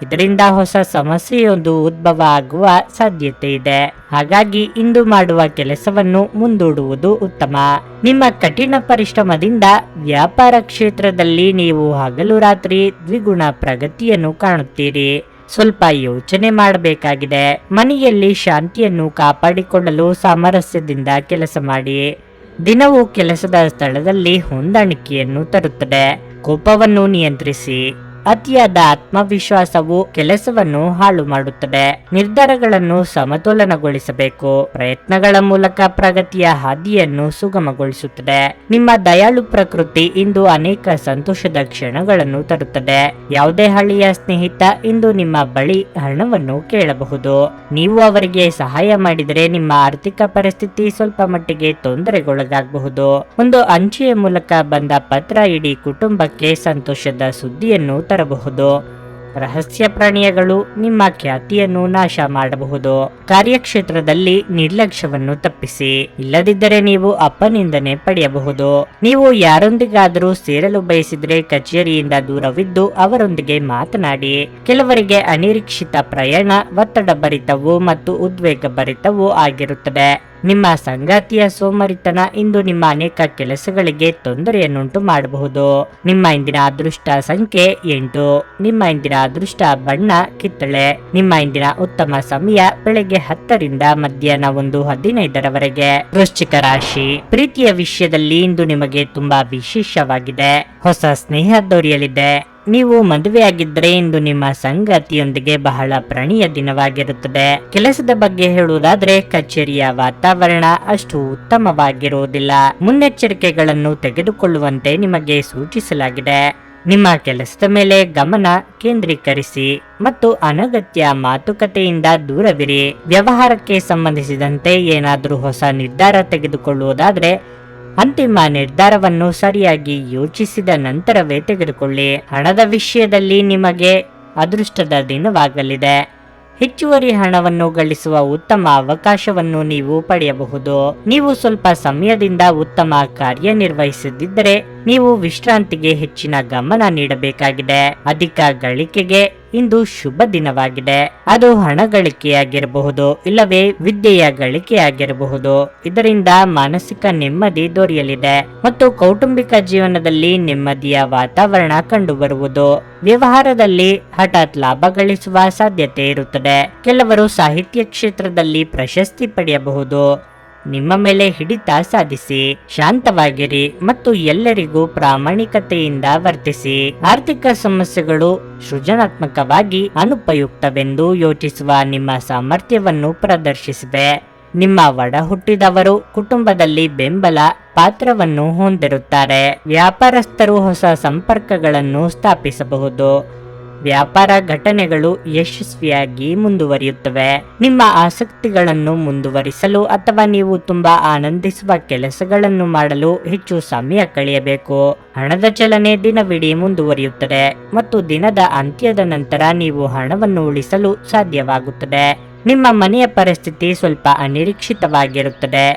[SPEAKER 1] ಇದರಿಂದ ಹೊಸ ಸಮಸ್ಯೆಯೊಂದು ಉದ್ಭವ ಆಗುವ ಸಾಧ್ಯತೆ ಇದೆ. ಹಾಗಾಗಿ ಇಂದು ಮಾಡುವ ಕೆಲಸವನ್ನು ಮುಂದೂಡುವುದು ಉತ್ತಮ. ನಿಮ್ಮ ಕಠಿಣ ಪರಿಶ್ರಮದಿಂದ ವ್ಯಾಪಾರ ಕ್ಷೇತ್ರದಲ್ಲಿ ನೀವು ಹಗಲು ರಾತ್ರಿ ದ್ವಿಗುಣ ಪ್ರಗತಿಯನ್ನು ಕಾಣುತ್ತೀರಿ. ಸ್ವಲ್ಪ ಯೋಚನೆ ಮಾಡಬೇಕಾಗಿದೆ. ಮನೆಯಲ್ಲಿ ಶಾಂತಿಯನ್ನು ಕಾಪಾಡಿಕೊಳ್ಳಲು ಸಾಮರಸ್ಯದಿಂದ ಕೆಲಸ ಮಾಡಿ. ದಿನವೂ ಕೆಲಸದ ಸ್ಥಳದಲ್ಲಿ ಹೊಂದಾಣಿಕೆಯನ್ನು ತರುತ್ತದೆ. ಕೋಪವನ್ನು ನಿಯಂತ್ರಿಸಿ. ಅತಿಯಾದ ಆತ್ಮವಿಶ್ವಾಸವು ಕೆಲಸವನ್ನು ಹಾಳು ಮಾಡುತ್ತದೆ. ನಿರ್ಧಾರಗಳನ್ನು ಸಮತೋಲನಗೊಳಿಸಬೇಕು. ಪ್ರಯತ್ನಗಳ ಮೂಲಕ ಪ್ರಗತಿಯ ಹಾದಿಯನ್ನು ಸುಗಮಗೊಳಿಸುತ್ತದೆ. ನಿಮ್ಮ ದಯಾಳು ಪ್ರಕೃತಿ ಇಂದು ಅನೇಕ ಸಂತೋಷದ ಕ್ಷಣಗಳನ್ನು ತರುತ್ತದೆ. ಯಾವುದೇ ಹಳೆಯ ಸ್ನೇಹಿತ ಇಂದು ನಿಮ್ಮ ಬಳಿ ಹಣವನ್ನು ಕೇಳಬಹುದು. ನೀವು ಅವರಿಗೆ ಸಹಾಯ ಮಾಡಿದರೆ ನಿಮ್ಮ ಆರ್ಥಿಕ ಪರಿಸ್ಥಿತಿ ಸ್ವಲ್ಪ ಮಟ್ಟಿಗೆ ತೊಂದರೆಗೊಳಗಾಗಬಹುದು. ಒಂದು ಅಂಚೆಯ ಮೂಲಕ ಬಂದ ಪತ್ರ ಇಡೀ ಕುಟುಂಬಕ್ಕೆ ಸಂತೋಷದ ಸುದ್ದಿಯನ್ನು ತರಬಹುದು. ರಹಸ್ಯ ಪ್ರಾಣಿಗಳು ನಿಮ್ಮ ಖ್ಯಾತಿಯನ್ನು ನಾಶ ಮಾಡಬಹುದು. ಕಾರ್ಯಕ್ಷೇತ್ರದಲ್ಲಿ ನಿರ್ಲಕ್ಷ್ಯವನ್ನು ತಪ್ಪಿಸಿ. ಇಲ್ಲದಿದ್ದರೆ ನೀವು ಅಪನಿಂದನೆ ಪಡೆಯಬಹುದು. ನೀವು ಯಾರೊಂದಿಗಾದರೂ ಸೇರಲು ಬಯಸಿದ್ರೆ ಕಚೇರಿಯಿಂದ ದೂರವಿದ್ದು ಅವರೊಂದಿಗೆ ಮಾತನಾಡಿ. ಕೆಲವರಿಗೆ ಅನಿರೀಕ್ಷಿತ ಪ್ರಯಾಣ ಒತ್ತಡ ಭರಿತವೂ ಮತ್ತು ಉದ್ವೇಗ ಭರಿತವೂ ಆಗಿರುತ್ತದೆ. ನಿಮ್ಮ ಸಂಗಾತಿಯ ಸೋಮರಿತನ ಇಂದು ನಿಮ್ಮ ಅನೇಕ ಕೆಲಸಗಳಿಗೆ ತೊಂದರೆಯನ್ನುಂಟು ಮಾಡಬಹುದು. ನಿಮ್ಮ ಇಂದಿನ ಅದೃಷ್ಟ ಸಂಖ್ಯೆ 8. ನಿಮ್ಮ ಇಂದಿನ ಅದೃಷ್ಟ ಬಣ್ಣ ಕಿತ್ತಳೆ. ನಿಮ್ಮ ಇಂದಿನ ಉತ್ತಮ ಸಮಯ ಬೆಳಗ್ಗೆ 10ರಿಂದ ಮಧ್ಯಾಹ್ನ 1:15ರವರೆಗೆ. ವೃಶ್ಚಿಕ ರಾಶಿ, ಪ್ರೀತಿಯ ವಿಷಯದಲ್ಲಿ ಇಂದು ನಿಮಗೆ ತುಂಬಾ ವಿಶೇಷವಾಗಿದೆ. ಹೊಸ ಸ್ನೇಹ ದೊರೆಯಲಿದೆ. ನೀವು ಮದುವೆಯಾಗಿದ್ದರೆ ಇಂದು ನಿಮ್ಮ ಸಂಗಾತಿಯೊಂದಿಗೆ ಬಹಳ ಪ್ರಣಯ ದಿನವಾಗಿರುತ್ತದೆ. ಕೆಲಸದ ಬಗ್ಗೆ ಹೇಳುವುದಾದ್ರೆ ಕಚೇರಿಯ ವಾತಾವರಣ ಅಷ್ಟು ಉತ್ತಮವಾಗಿರುವುದಿಲ್ಲ. ಮುನ್ನೆಚ್ಚರಿಕೆಗಳನ್ನು ತೆಗೆದುಕೊಳ್ಳುವಂತೆ ನಿಮಗೆ ಸೂಚಿಸಲಾಗಿದೆ. ನಿಮ್ಮ ಕೆಲಸದ ಮೇಲೆ ಗಮನ ಕೇಂದ್ರೀಕರಿಸಿ ಮತ್ತು ಅನಗತ್ಯ ಮಾತುಕತೆಯಿಂದ ದೂರವಿರಿ. ವ್ಯವಹಾರಕ್ಕೆ ಸಂಬಂಧಿಸಿದಂತೆ ಏನಾದರೂ ಹೊಸ ನಿರ್ಧಾರ ತೆಗೆದುಕೊಳ್ಳುವುದಾದ್ರೆ ಅಂತಿಮ ನಿರ್ಧಾರವನ್ನು ಸರಿಯಾಗಿ ಯೋಚಿಸಿದ ನಂತರವೇ ತೆಗೆದುಕೊಳ್ಳಿ. ಹಣದ ವಿಷಯದಲ್ಲಿ ನಿಮಗೆ ಅದೃಷ್ಟದ ದಿನವಾಗಲಿದೆ. ಹೆಚ್ಚುವರಿ ಹಣವನ್ನು ಗಳಿಸುವ ಉತ್ತಮ ಅವಕಾಶವನ್ನು ನೀವು ಪಡೆಯಬಹುದು. ನೀವು ಸ್ವಲ್ಪ ಸಮಯದಿಂದ ಉತ್ತಮ ಕಾರ್ಯನಿರ್ವಹಿಸದಿದ್ದರೆ ನೀವು ವಿಶ್ರಾಂತಿಗೆ ಹೆಚ್ಚಿನ ಗಮನ ನೀಡಬೇಕಾಗಿದೆ. ಅಧಿಕ ಗಳಿಕೆಗೆ ಇಂದು ಶುಭ ದಿನವಾಗಿದೆ. ಅದು ಹಣ ಗಳಿಕೆಯಾಗಿರಬಹುದು, ಇಲ್ಲವೇ ವಿದ್ಯೆಯ ಗಳಿಕೆಯಾಗಿರಬಹುದು. ಇದರಿಂದ ಮಾನಸಿಕ ನೆಮ್ಮದಿ ದೊರೆಯಲಿದೆ ಮತ್ತು ಕೌಟುಂಬಿಕ ಜೀವನದಲ್ಲಿ ನೆಮ್ಮದಿಯ ವಾತಾವರಣ ಕಂಡುಬರುವುದು. ವ್ಯವಹಾರದಲ್ಲಿ ಹಠಾತ್ ಲಾಭ ಗಳಿಸುವ ಸಾಧ್ಯತೆ ಇರುತ್ತದೆ. ಕೆಲವರು ಸಾಹಿತ್ಯ ಕ್ಷೇತ್ರದಲ್ಲಿ ಪ್ರಶಸ್ತಿ ಪಡೆಯಬಹುದು. ನಿಮ್ಮ ಮೇಲೆ ಹಿಡಿತ ಸಾಧಿಸಿ, ಶಾಂತವಾಗಿರಿ ಮತ್ತು ಎಲ್ಲರಿಗೂ ಪ್ರಾಮಾಣಿಕತೆಯಿಂದ ವರ್ತಿಸಿ. ಆರ್ಥಿಕ ಸಮಸ್ಯೆಗಳು ಸೃಜನಾತ್ಮಕವಾಗಿ ಅನುಪಯುಕ್ತವೆಂದು ಯೋಚಿಸುವ ನಿಮ್ಮ ಸಾಮರ್ಥ್ಯವನ್ನು ಪ್ರದರ್ಶಿಸಿವೆ. ನಿಮ್ಮ ಒಡ ಹುಟ್ಟಿದವರು ಕುಟುಂಬದಲ್ಲಿ ಬೆಂಬಲ ಪಾತ್ರವನ್ನು ಹೊಂದಿರುತ್ತಾರೆ. ವ್ಯಾಪಾರಸ್ಥರು ಹೊಸ ಸಂಪರ್ಕಗಳನ್ನು ಸ್ಥಾಪಿಸಬಹುದು. ವ್ಯಾಪಾರ ಘಟನೆಗಳು ಯಶಸ್ವಿಯಾಗಿ ಮುಂದುವರಿಯುತ್ತವೆ. ನಿಮ್ಮ ಆಸಕ್ತಿಗಳನ್ನು ಮುಂದುವರಿಸಲು ಅಥವಾ ನೀವು ತುಂಬಾ ಆನಂದಿಸುವ ಕೆಲಸಗಳನ್ನು ಮಾಡಲು ಹೆಚ್ಚು ಸಮಯ ಕಳೆಯಬೇಕು. ಹಣದ ಚಲನೆ ದಿನವಿಡೀ ಮುಂದುವರಿಯುತ್ತದೆ ಮತ್ತು ದಿನದ ಅಂತ್ಯದ ನಂತರ ನೀವು ಹಣವನ್ನು ಉಳಿಸಲು ಸಾಧ್ಯವಾಗುತ್ತದೆ. ನಿಮ್ಮ ಮನೆಯ ಪರಿಸ್ಥಿತಿ ಸ್ವಲ್ಪ ಅನಿರೀಕ್ಷಿತವಾಗಿರುತ್ತದೆ.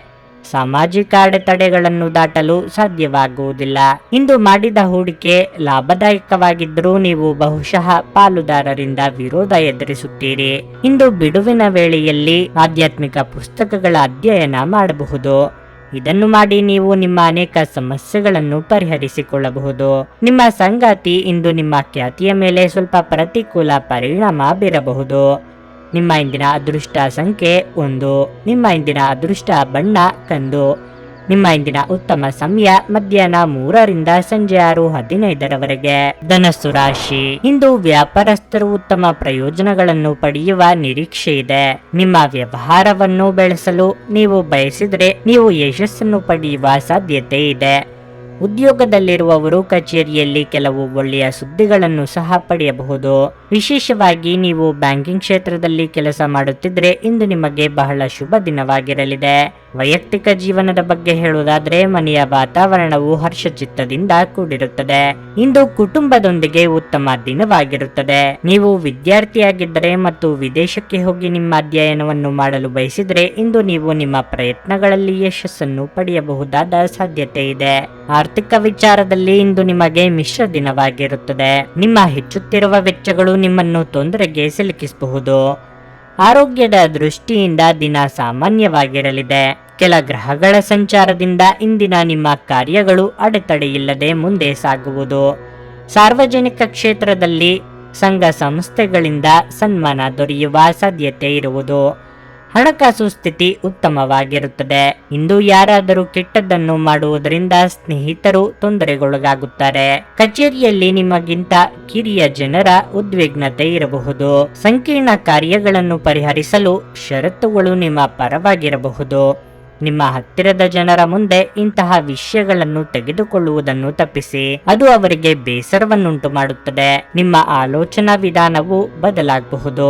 [SPEAKER 1] ಸಾಮಾಜಿಕ ಅಡೆತಡೆಗಳನ್ನು ದಾಟಲು ಸಾಧ್ಯವಾಗುವುದಿಲ್ಲ. ಇಂದು ಮಾಡಿದ ಹೂಡಿಕೆ ಲಾಭದಾಯಕವಾಗಿದ್ದರೂ ನೀವು ಬಹುಶಃ ಪಾಲುದಾರರಿಂದ ವಿರೋಧ ಎದುರಿಸುತ್ತೀರಿ. ಇಂದು ಬಿಡುವಿನ ವೇಳೆಯಲ್ಲಿ ಆಧ್ಯಾತ್ಮಿಕ ಪುಸ್ತಕಗಳ ಅಧ್ಯಯನ ಮಾಡಬಹುದು. ಇದನ್ನು ಮಾಡಿ ನೀವು ನಿಮ್ಮ ಅನೇಕ ಸಮಸ್ಯೆಗಳನ್ನು ಪರಿಹರಿಸಿಕೊಳ್ಳಬಹುದು. ನಿಮ್ಮ ಸಂಗಾತಿ ಇಂದು ನಿಮ್ಮ ಖ್ಯಾತಿಯ ಮೇಲೆ ಸ್ವಲ್ಪ ಪ್ರತಿಕೂಲ ಪರಿಣಾಮ ಬೀರಬಹುದು. ನಿಮ್ಮ ಇಂದಿನ ಅದೃಷ್ಟ ಸಂಖ್ಯೆ 1. ನಿಮ್ಮ ಇಂದಿನ ಅದೃಷ್ಟ ಬಣ್ಣ ಕಂದು. ನಿಮ್ಮ ಇಂದಿನ ಉತ್ತಮ ಸಮಯ ಮಧ್ಯಾಹ್ನ 3 ರಿಂದ ಸಂಜೆ 6:15 ಧನಸ್ಸು ರಾಶಿ. ಇಂದು ವ್ಯಾಪಾರಸ್ಥರು ಉತ್ತಮ ಪ್ರಯೋಜನಗಳನ್ನು ಪಡೆಯುವ ನಿರೀಕ್ಷೆ ಇದೆ. ನಿಮ್ಮ ವ್ಯವಹಾರವನ್ನು ಬೆಳೆಸಲು ನೀವು ಬಯಸಿದರೆ ನೀವು ಯಶಸ್ಸನ್ನು ಪಡೆಯುವ ಸಾಧ್ಯತೆ ಇದೆ. ಉದ್ಯೋಗದಲ್ಲಿರುವವರು ಕಚೇರಿಯಲ್ಲಿ ಕೆಲವು ಒಳ್ಳೆಯ ಸುದ್ದಿಗಳನ್ನು ಸಹ ಪಡೆಯಬಹುದು. ವಿಶೇಷವಾಗಿ ನೀವು ಬ್ಯಾಂಕಿಂಗ್ ಕ್ಷೇತ್ರದಲ್ಲಿ ಕೆಲಸ ಮಾಡುತ್ತಿದ್ದರೆ ಇಂದು ನಿಮಗೆ ಬಹಳ ಶುಭ ದಿನವಾಗಿರಲಿದೆ. ವೈಯಕ್ತಿಕ ಜೀವನದ ಬಗ್ಗೆ ಹೇಳುವುದಾದರೆ ಮನೆಯ ವಾತಾವರಣವು ಹರ್ಷಚಿತ್ತದಿಂದ ಕೂಡಿರುತ್ತದೆ. ಇಂದು ಕುಟುಂಬದೊಂದಿಗೆ ಉತ್ತಮ ದಿನವಾಗಿರುತ್ತದೆ. ನೀವು ವಿದ್ಯಾರ್ಥಿಯಾಗಿದ್ದರೆ ಮತ್ತು ವಿದೇಶಕ್ಕೆ ಹೋಗಿ ನಿಮ್ಮ ಅಧ್ಯಯನವನ್ನು ಮಾಡಲು ಬಯಸಿದರೆ ಇಂದು ನೀವು ನಿಮ್ಮ ಪ್ರಯತ್ನಗಳಲ್ಲಿ ಯಶಸ್ಸನ್ನು ಪಡೆಯಬಹುದಾದ ಸಾಧ್ಯತೆ ಇದೆ. ಆರ್ಥಿಕ ವಿಚಾರದಲ್ಲಿ ಇಂದು ನಿಮಗೆ ಮಿಶ್ರ ದಿನವಾಗಿರುತ್ತದೆ. ನಿಮ್ಮ ಹೆಚ್ಚುತ್ತಿರುವ ವೆಚ್ಚಗಳು ನಿಮ್ಮನ್ನು ತೊಂದರೆಗೆ ಸಿಲುಕಿಸಬಹುದು. ಆರೋಗ್ಯದ ದೃಷ್ಟಿಯಿಂದ ದಿನ ಸಾಮಾನ್ಯವಾಗಿರಲಿದೆ. ಕೆಲ ಗ್ರಹಗಳ ಸಂಚಾರದಿಂದ ಇಂದಿನ ನಿಮ್ಮ ಕಾರ್ಯಗಳು ಅಡೆತಡೆಯಿಲ್ಲದೆ ಮುಂದೆ ಸಾಗುವುದು. ಸಾರ್ವಜನಿಕ ಕ್ಷೇತ್ರದಲ್ಲಿ ಸಂಘ ಸಂಸ್ಥೆಗಳಿಂದ ಸನ್ಮಾನ ದೊರೆಯುವ ಸಾಧ್ಯತೆ ಇರುವುದು. ಹಣಕಾಸು ಸ್ಥಿತಿ ಉತ್ತಮವಾಗಿರುತ್ತದೆ. ಇಂದು ಯಾರಾದರೂ ಕೆಟ್ಟದ್ದನ್ನು ಮಾಡುವುದರಿಂದ ಸ್ನೇಹಿತರು ತೊಂದರೆಗೊಳಗಾಗುತ್ತಾರೆ. ಕಚೇರಿಯಲ್ಲಿ ನಿಮಗಿಂತ ಕಿರಿಯ ಜನರ ಉದ್ವಿಗ್ನತೆ ಇರಬಹುದು. ಸಂಕೀರ್ಣ ಕಾರ್ಯಗಳನ್ನು ಪರಿಹರಿಸಲು ಷರತ್ತುಗಳು ನಿಮ್ಮ ಪರವಾಗಿರಬಹುದು. ನಿಮ್ಮ ಹತ್ತಿರದ ಜನರ ಮುಂದೆ ಇಂತಹ ವಿಷಯಗಳನ್ನು ತೆಗೆದುಕೊಳ್ಳುವುದನ್ನು ತಪ್ಪಿಸಿ. ಅದು ಅವರಿಗೆ ಬೇಸರವನ್ನುಂಟು ಮಾಡುತ್ತದೆ. ನಿಮ್ಮ ಆಲೋಚನಾ ವಿಧಾನವು ಬದಲಾಗಬಹುದು.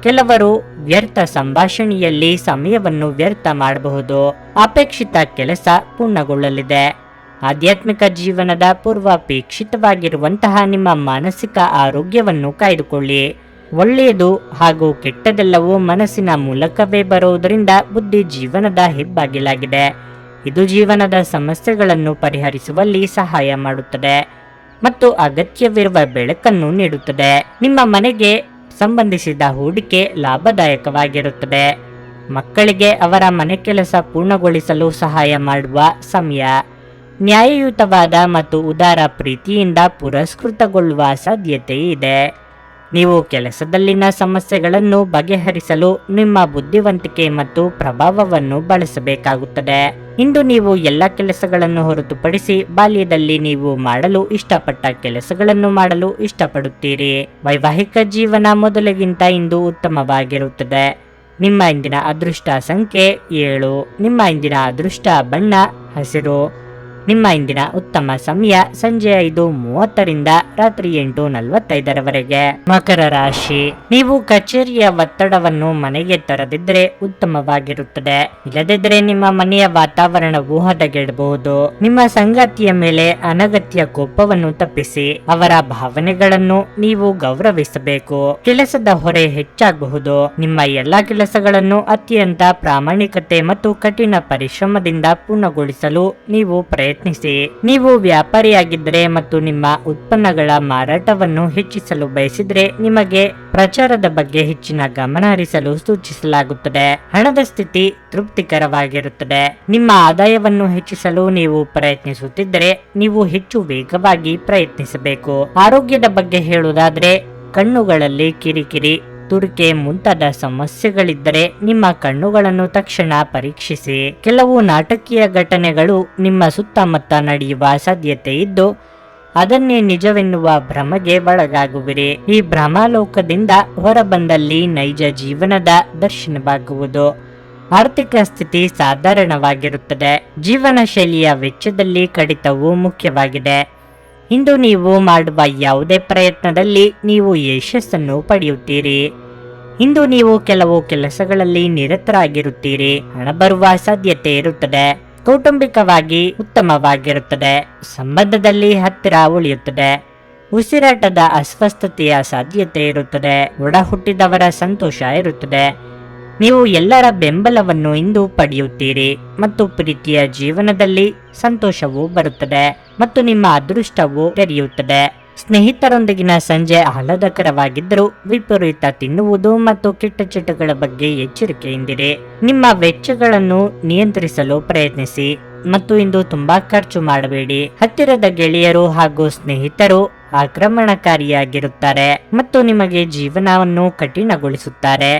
[SPEAKER 1] ಕೆಲವರು ವ್ಯರ್ಥ ಸಂಭಾಷಣೆಯಲ್ಲಿ ಸಮಯವನ್ನು ವ್ಯರ್ಥ ಮಾಡಬಹುದು. ಅಪೇಕ್ಷಿತ ಕೆಲಸ ಪೂರ್ಣಗೊಳ್ಳಲಿದೆ. ಆಧ್ಯಾತ್ಮಿಕ ಜೀವನದ ಪೂರ್ವಾಪೇಕ್ಷಿತವಾಗಿರುವಂತಹ ನಿಮ್ಮ ಮಾನಸಿಕ ಆರೋಗ್ಯವನ್ನು ಕಾಯ್ದುಕೊಳ್ಳಿ. ಒಳ್ಳೆಯದು ಹಾಗೂ ಕೆಟ್ಟದೆಲ್ಲವೂ ಮನಸ್ಸಿನ ಮೂಲಕವೇ ಬರುವುದರಿಂದ ಬುದ್ಧಿ ಜೀವನದ ಹೆಬ್ಬಾಗಿಲಾಗಿದೆ. ಇದು ಜೀವನದ ಸಮಸ್ಯೆಗಳನ್ನು ಪರಿಹರಿಸುವಲ್ಲಿ ಸಹಾಯ ಮಾಡುತ್ತದೆ ಮತ್ತು ಅಗತ್ಯವಿರುವ ಬೆಳಕನ್ನು ನೀಡುತ್ತದೆ. ನಿಮ್ಮ ಮನೆಗೆ ಸಂಬಂಧಿಸಿದ ಹೂಡಿಕೆ ಲಾಭದಾಯಕವಾಗಿರುತ್ತದೆ. ಮಕ್ಕಳಿಗೆ ಅವರ ಮನೆ ಕೆಲಸ ಪೂರ್ಣಗೊಳಿಸಲು ಸಹಾಯ ಮಾಡುವ ಸಮಯ. ನ್ಯಾಯಯುತವಾದ ಮತ್ತು ಉದಾರ ಪ್ರೀತಿಯಿಂದ ಪುರಸ್ಕೃತಗೊಳ್ಳುವ ಸಾಧ್ಯತೆ ಇದೆ. ನೀವು ಕೆಲಸದಲ್ಲಿನ ಸಮಸ್ಯೆಗಳನ್ನು ಬಗೆಹರಿಸಲು ನಿಮ್ಮ ಬುದ್ಧಿವಂತಿಕೆ ಮತ್ತು ಪ್ರಭಾವವನ್ನು ಬಳಸಬೇಕಾಗುತ್ತದೆ. ಇಂದು ನೀವು ಎಲ್ಲ ಕೆಲಸಗಳನ್ನು ಹೊರತುಪಡಿಸಿ ಬಾಲ್ಯದಲ್ಲಿ ನೀವು ಮಾಡಲು ಇಷ್ಟಪಟ್ಟ ಕೆಲಸಗಳನ್ನು ಮಾಡಲು ಇಷ್ಟಪಡುತ್ತೀರಿ. ವೈವಾಹಿಕ ಜೀವನ ಮೊದಲಿಗಿಂತ ಇಂದು ಉತ್ತಮವಾಗಿರುತ್ತದೆ. ನಿಮ್ಮ ಇಂದಿನ ಅದೃಷ್ಟ ಸಂಖ್ಯೆ 7. ನಿಮ್ಮ ಇಂದಿನ ಅದೃಷ್ಟ ಬಣ್ಣ ಹಸಿರು. ನಿಮ್ಮ ಇಂದಿನ ಉತ್ತಮ ಸಮಯ ಸಂಜೆ 5:30 ರಿಂದ ರಾತ್ರಿ 8:45 ಮಕರ ರಾಶಿ. ನೀವು ಕಚೇರಿಯ ಒತ್ತಡವನ್ನು ಮನೆಗೆ ತರದಿದ್ದರೆ ಉತ್ತಮವಾಗಿರುತ್ತದೆ. ಇಲ್ಲದಿದ್ದರೆ ನಿಮ್ಮ ಮನೆಯ ವಾತಾವರಣವು ಹದಗೆಡಬಹುದು. ನಿಮ್ಮ ಸಂಗಾತಿಯ ಮೇಲೆ ಅನಗತ್ಯ ಕೋಪವನ್ನು ತಪ್ಪಿಸಿ. ಅವರ ಭಾವನೆಗಳನ್ನು ನೀವು ಗೌರವಿಸಬೇಕು. ಕೆಲಸದ ಹೊರೆ ಹೆಚ್ಚಾಗಬಹುದು. ನಿಮ್ಮ ಎಲ್ಲಾ ಕೆಲಸಗಳನ್ನು ಅತ್ಯಂತ ಪ್ರಾಮಾಣಿಕತೆ ಮತ್ತು ಕಠಿಣ ಪರಿಶ್ರಮದಿಂದ ಪೂರ್ಣಗೊಳಿಸಲು ನೀವು ಪ್ರಯತ್ನ ಪ್ರಯತ್ನಿಸಿ. ನೀವು ವ್ಯಾಪಾರಿಯಾಗಿದ್ದರೆ ಮತ್ತು ನಿಮ್ಮ ಉತ್ಪನ್ನಗಳ ಮಾರಾಟವನ್ನು ಹೆಚ್ಚಿಸಲು ಬಯಸಿದ್ರೆ ನಿಮಗೆ ಪ್ರಚಾರದ ಬಗ್ಗೆ ಹೆಚ್ಚಿನ ಗಮನ ಹರಿಸಲು ಸೂಚಿಸಲಾಗುತ್ತದೆ. ಹಣದ ಸ್ಥಿತಿ ತೃಪ್ತಿಕರವಾಗಿರುತ್ತದೆ. ನಿಮ್ಮ ಆದಾಯವನ್ನು ಹೆಚ್ಚಿಸಲು ನೀವು ಪ್ರಯತ್ನಿಸುತ್ತಿದ್ದರೆ ನೀವು ಹೆಚ್ಚು ವೇಗವಾಗಿ ಪ್ರಯತ್ನಿಸಬೇಕು. ಆರೋಗ್ಯದ ಬಗ್ಗೆ ಹೇಳುವುದಾದ್ರೆ ಕಣ್ಣುಗಳಲ್ಲಿ ಕಿರಿಕಿರಿ, ತುರಿಕೆ ಮುಂತಾದ ಸಮಸ್ಯೆಗಳಿದ್ದರೆ ನಿಮ್ಮ ಕಣ್ಣುಗಳನ್ನು ತಕ್ಷಣ ಪರೀಕ್ಷಿಸಿ. ಕೆಲವು ನಾಟಕೀಯ ಘಟನೆಗಳು ನಿಮ್ಮ ಸುತ್ತಮುತ್ತ ನಡೆಯುವ ಸಾಧ್ಯತೆ ಇದ್ದು ಅದನ್ನೇ ನಿಜವೆನ್ನುವ ಭ್ರಮೆಗೆ ಒಳಗಾಗುವಿರಿ. ಈ ಭ್ರಮಾಲೋಕದಿಂದ ಹೊರಬಂದಲ್ಲಿ ನೈಜ ಜೀವನದ ದರ್ಶನವಾಗುವುದು. ಆರ್ಥಿಕ ಸ್ಥಿತಿ ಸಾಧಾರಣವಾಗಿರುತ್ತದೆ. ಜೀವನ ಶೈಲಿಯ ವೆಚ್ಚದಲ್ಲಿ ಕಡಿತವು ಮುಖ್ಯವಾಗಿದೆ. ಇಂದು ನೀವು ಮಾಡುವ ಯಾವುದೇ ಪ್ರಯತ್ನದಲ್ಲಿ ನೀವು ಯಶಸ್ಸನ್ನು ಪಡೆಯುತ್ತೀರಿ. ಇಂದು ನೀವು ಕೆಲವು ಕೆಲಸಗಳಲ್ಲಿ ನಿರತರಾಗಿರುತ್ತೀರಿ. ಹಣ ಬರುವ ಸಾಧ್ಯತೆ ಇರುತ್ತದೆ. ಕೌಟುಂಬಿಕವಾಗಿ ಉತ್ತಮವಾಗಿರುತ್ತದೆ. ಸಂಬಂಧದಲ್ಲಿ ಹತ್ತಿರ ಉಳಿಯುತ್ತದೆ. ಉಸಿರಾಟದ ಅಸ್ವಸ್ಥತೆಯ ಸಾಧ್ಯತೆ ಇರುತ್ತದೆ. ಒಡ ಹುಟ್ಟಿದವರ ಸಂತೋಷ ಇರುತ್ತದೆ. ನೀವು ಎಲ್ಲರ ಬೆಂಬಲವನ್ನು ಇಂದು ಪಡೆಯುತ್ತೀರಿ ಮತ್ತು ಪ್ರೀತಿಯ ಜೀವನದಲ್ಲಿ ಸಂತೋಷವು ಬರುತ್ತದೆ ಮತ್ತು ನಿಮ್ಮ ಅದೃಷ್ಟವು ತೆರೆಯುತ್ತದೆ. ಸ್ನೇಹಿತರೊಂದಿಗಿನ ಸಂಜೆ ಆಹ್ಲಾದಕರವಾಗಿದ್ದರೂ ವಿಪರೀತ ತಿನ್ನುವುದು ಮತ್ತು ಕೆಟ್ಟ ಚಟಗಳ ಬಗ್ಗೆ ಎಚ್ಚರಿಕೆಯಿಂದಿರಿ. ನಿಮ್ಮ ವೆಚ್ಚಗಳನ್ನು ನಿಯಂತ್ರಿಸಲು ಪ್ರಯತ್ನಿಸಿ ಮತ್ತು ಇಂದು ತುಂಬಾ ಖರ್ಚು ಮಾಡಬೇಡಿ. ಹತ್ತಿರದ ಗೆಳೆಯರು ಹಾಗೂ ಸ್ನೇಹಿತರು ಆಕ್ರಮಣಕಾರಿಯಾಗಿರುತ್ತಾರೆ ಮತ್ತು ನಿಮಗೆ ಜೀವನವನ್ನು ಕಠಿಣಗೊಳಿಸುತ್ತಾರೆ.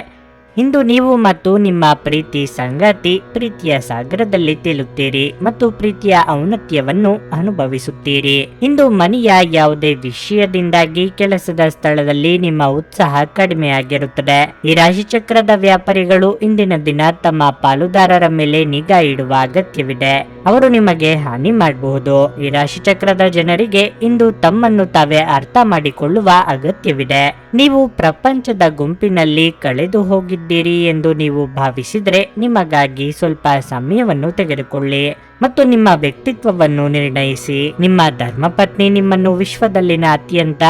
[SPEAKER 1] ಇಂದು ನೀವು ಮತ್ತು ನಿಮ್ಮ ಪ್ರೀತಿ ಸಂಗಾತಿ ಪ್ರೀತಿಯ ಸಾಗರದಲ್ಲಿ ತೇಲುತ್ತೀರಿ ಮತ್ತು ಪ್ರೀತಿಯ ಔನ್ನತ್ಯವನ್ನು ಅನುಭವಿಸುತ್ತೀರಿ. ಇಂದು ಮನೆಯ ಯಾವುದೇ ವಿಷಯದಿಂದಾಗಿ ಕೆಲಸದ ಸ್ಥಳದಲ್ಲಿ ನಿಮ್ಮ ಉತ್ಸಾಹ ಕಡಿಮೆಯಾಗಿರುತ್ತದೆ. ಈ ರಾಶಿಚಕ್ರದ ವ್ಯಾಪಾರಿಗಳು ಇಂದಿನ ದಿನ ತಮ್ಮ ಪಾಲುದಾರರ ಮೇಲೆ ನಿಗಾ ಇಡುವ ಅಗತ್ಯವಿದೆ. ಅವರು ನಿಮಗೆ ಹಾನಿ ಮಾಡಬಹುದು. ಈ ರಾಶಿಚಕ್ರದ ಜನರಿಗೆ ಇಂದು ತಮ್ಮನ್ನು ತಾವೇ ಅರ್ಥ ಮಾಡಿಕೊಳ್ಳುವ ಅಗತ್ಯವಿದೆ. ನೀವು ಪ್ರಪಂಚದ ಗುಂಪಿನಲ್ಲಿ ಕಳೆದು ಹೋಗಿದ್ದೀರಿ ಎಂದು ನೀವು ಭಾವಿಸಿದ್ರೆ ನಿಮಗಾಗಿ ಸ್ವಲ್ಪ ಸಮಯವನ್ನು ತೆಗೆದುಕೊಳ್ಳಿ ಮತ್ತು ನಿಮ್ಮ ವ್ಯಕ್ತಿತ್ವವನ್ನು ನಿರ್ಣಯಿಸಿ. ನಿಮ್ಮ ಧರ್ಮಪತ್ನಿ ನಿಮ್ಮನ್ನು ವಿಶ್ವದಲ್ಲಿನ ಅತ್ಯಂತ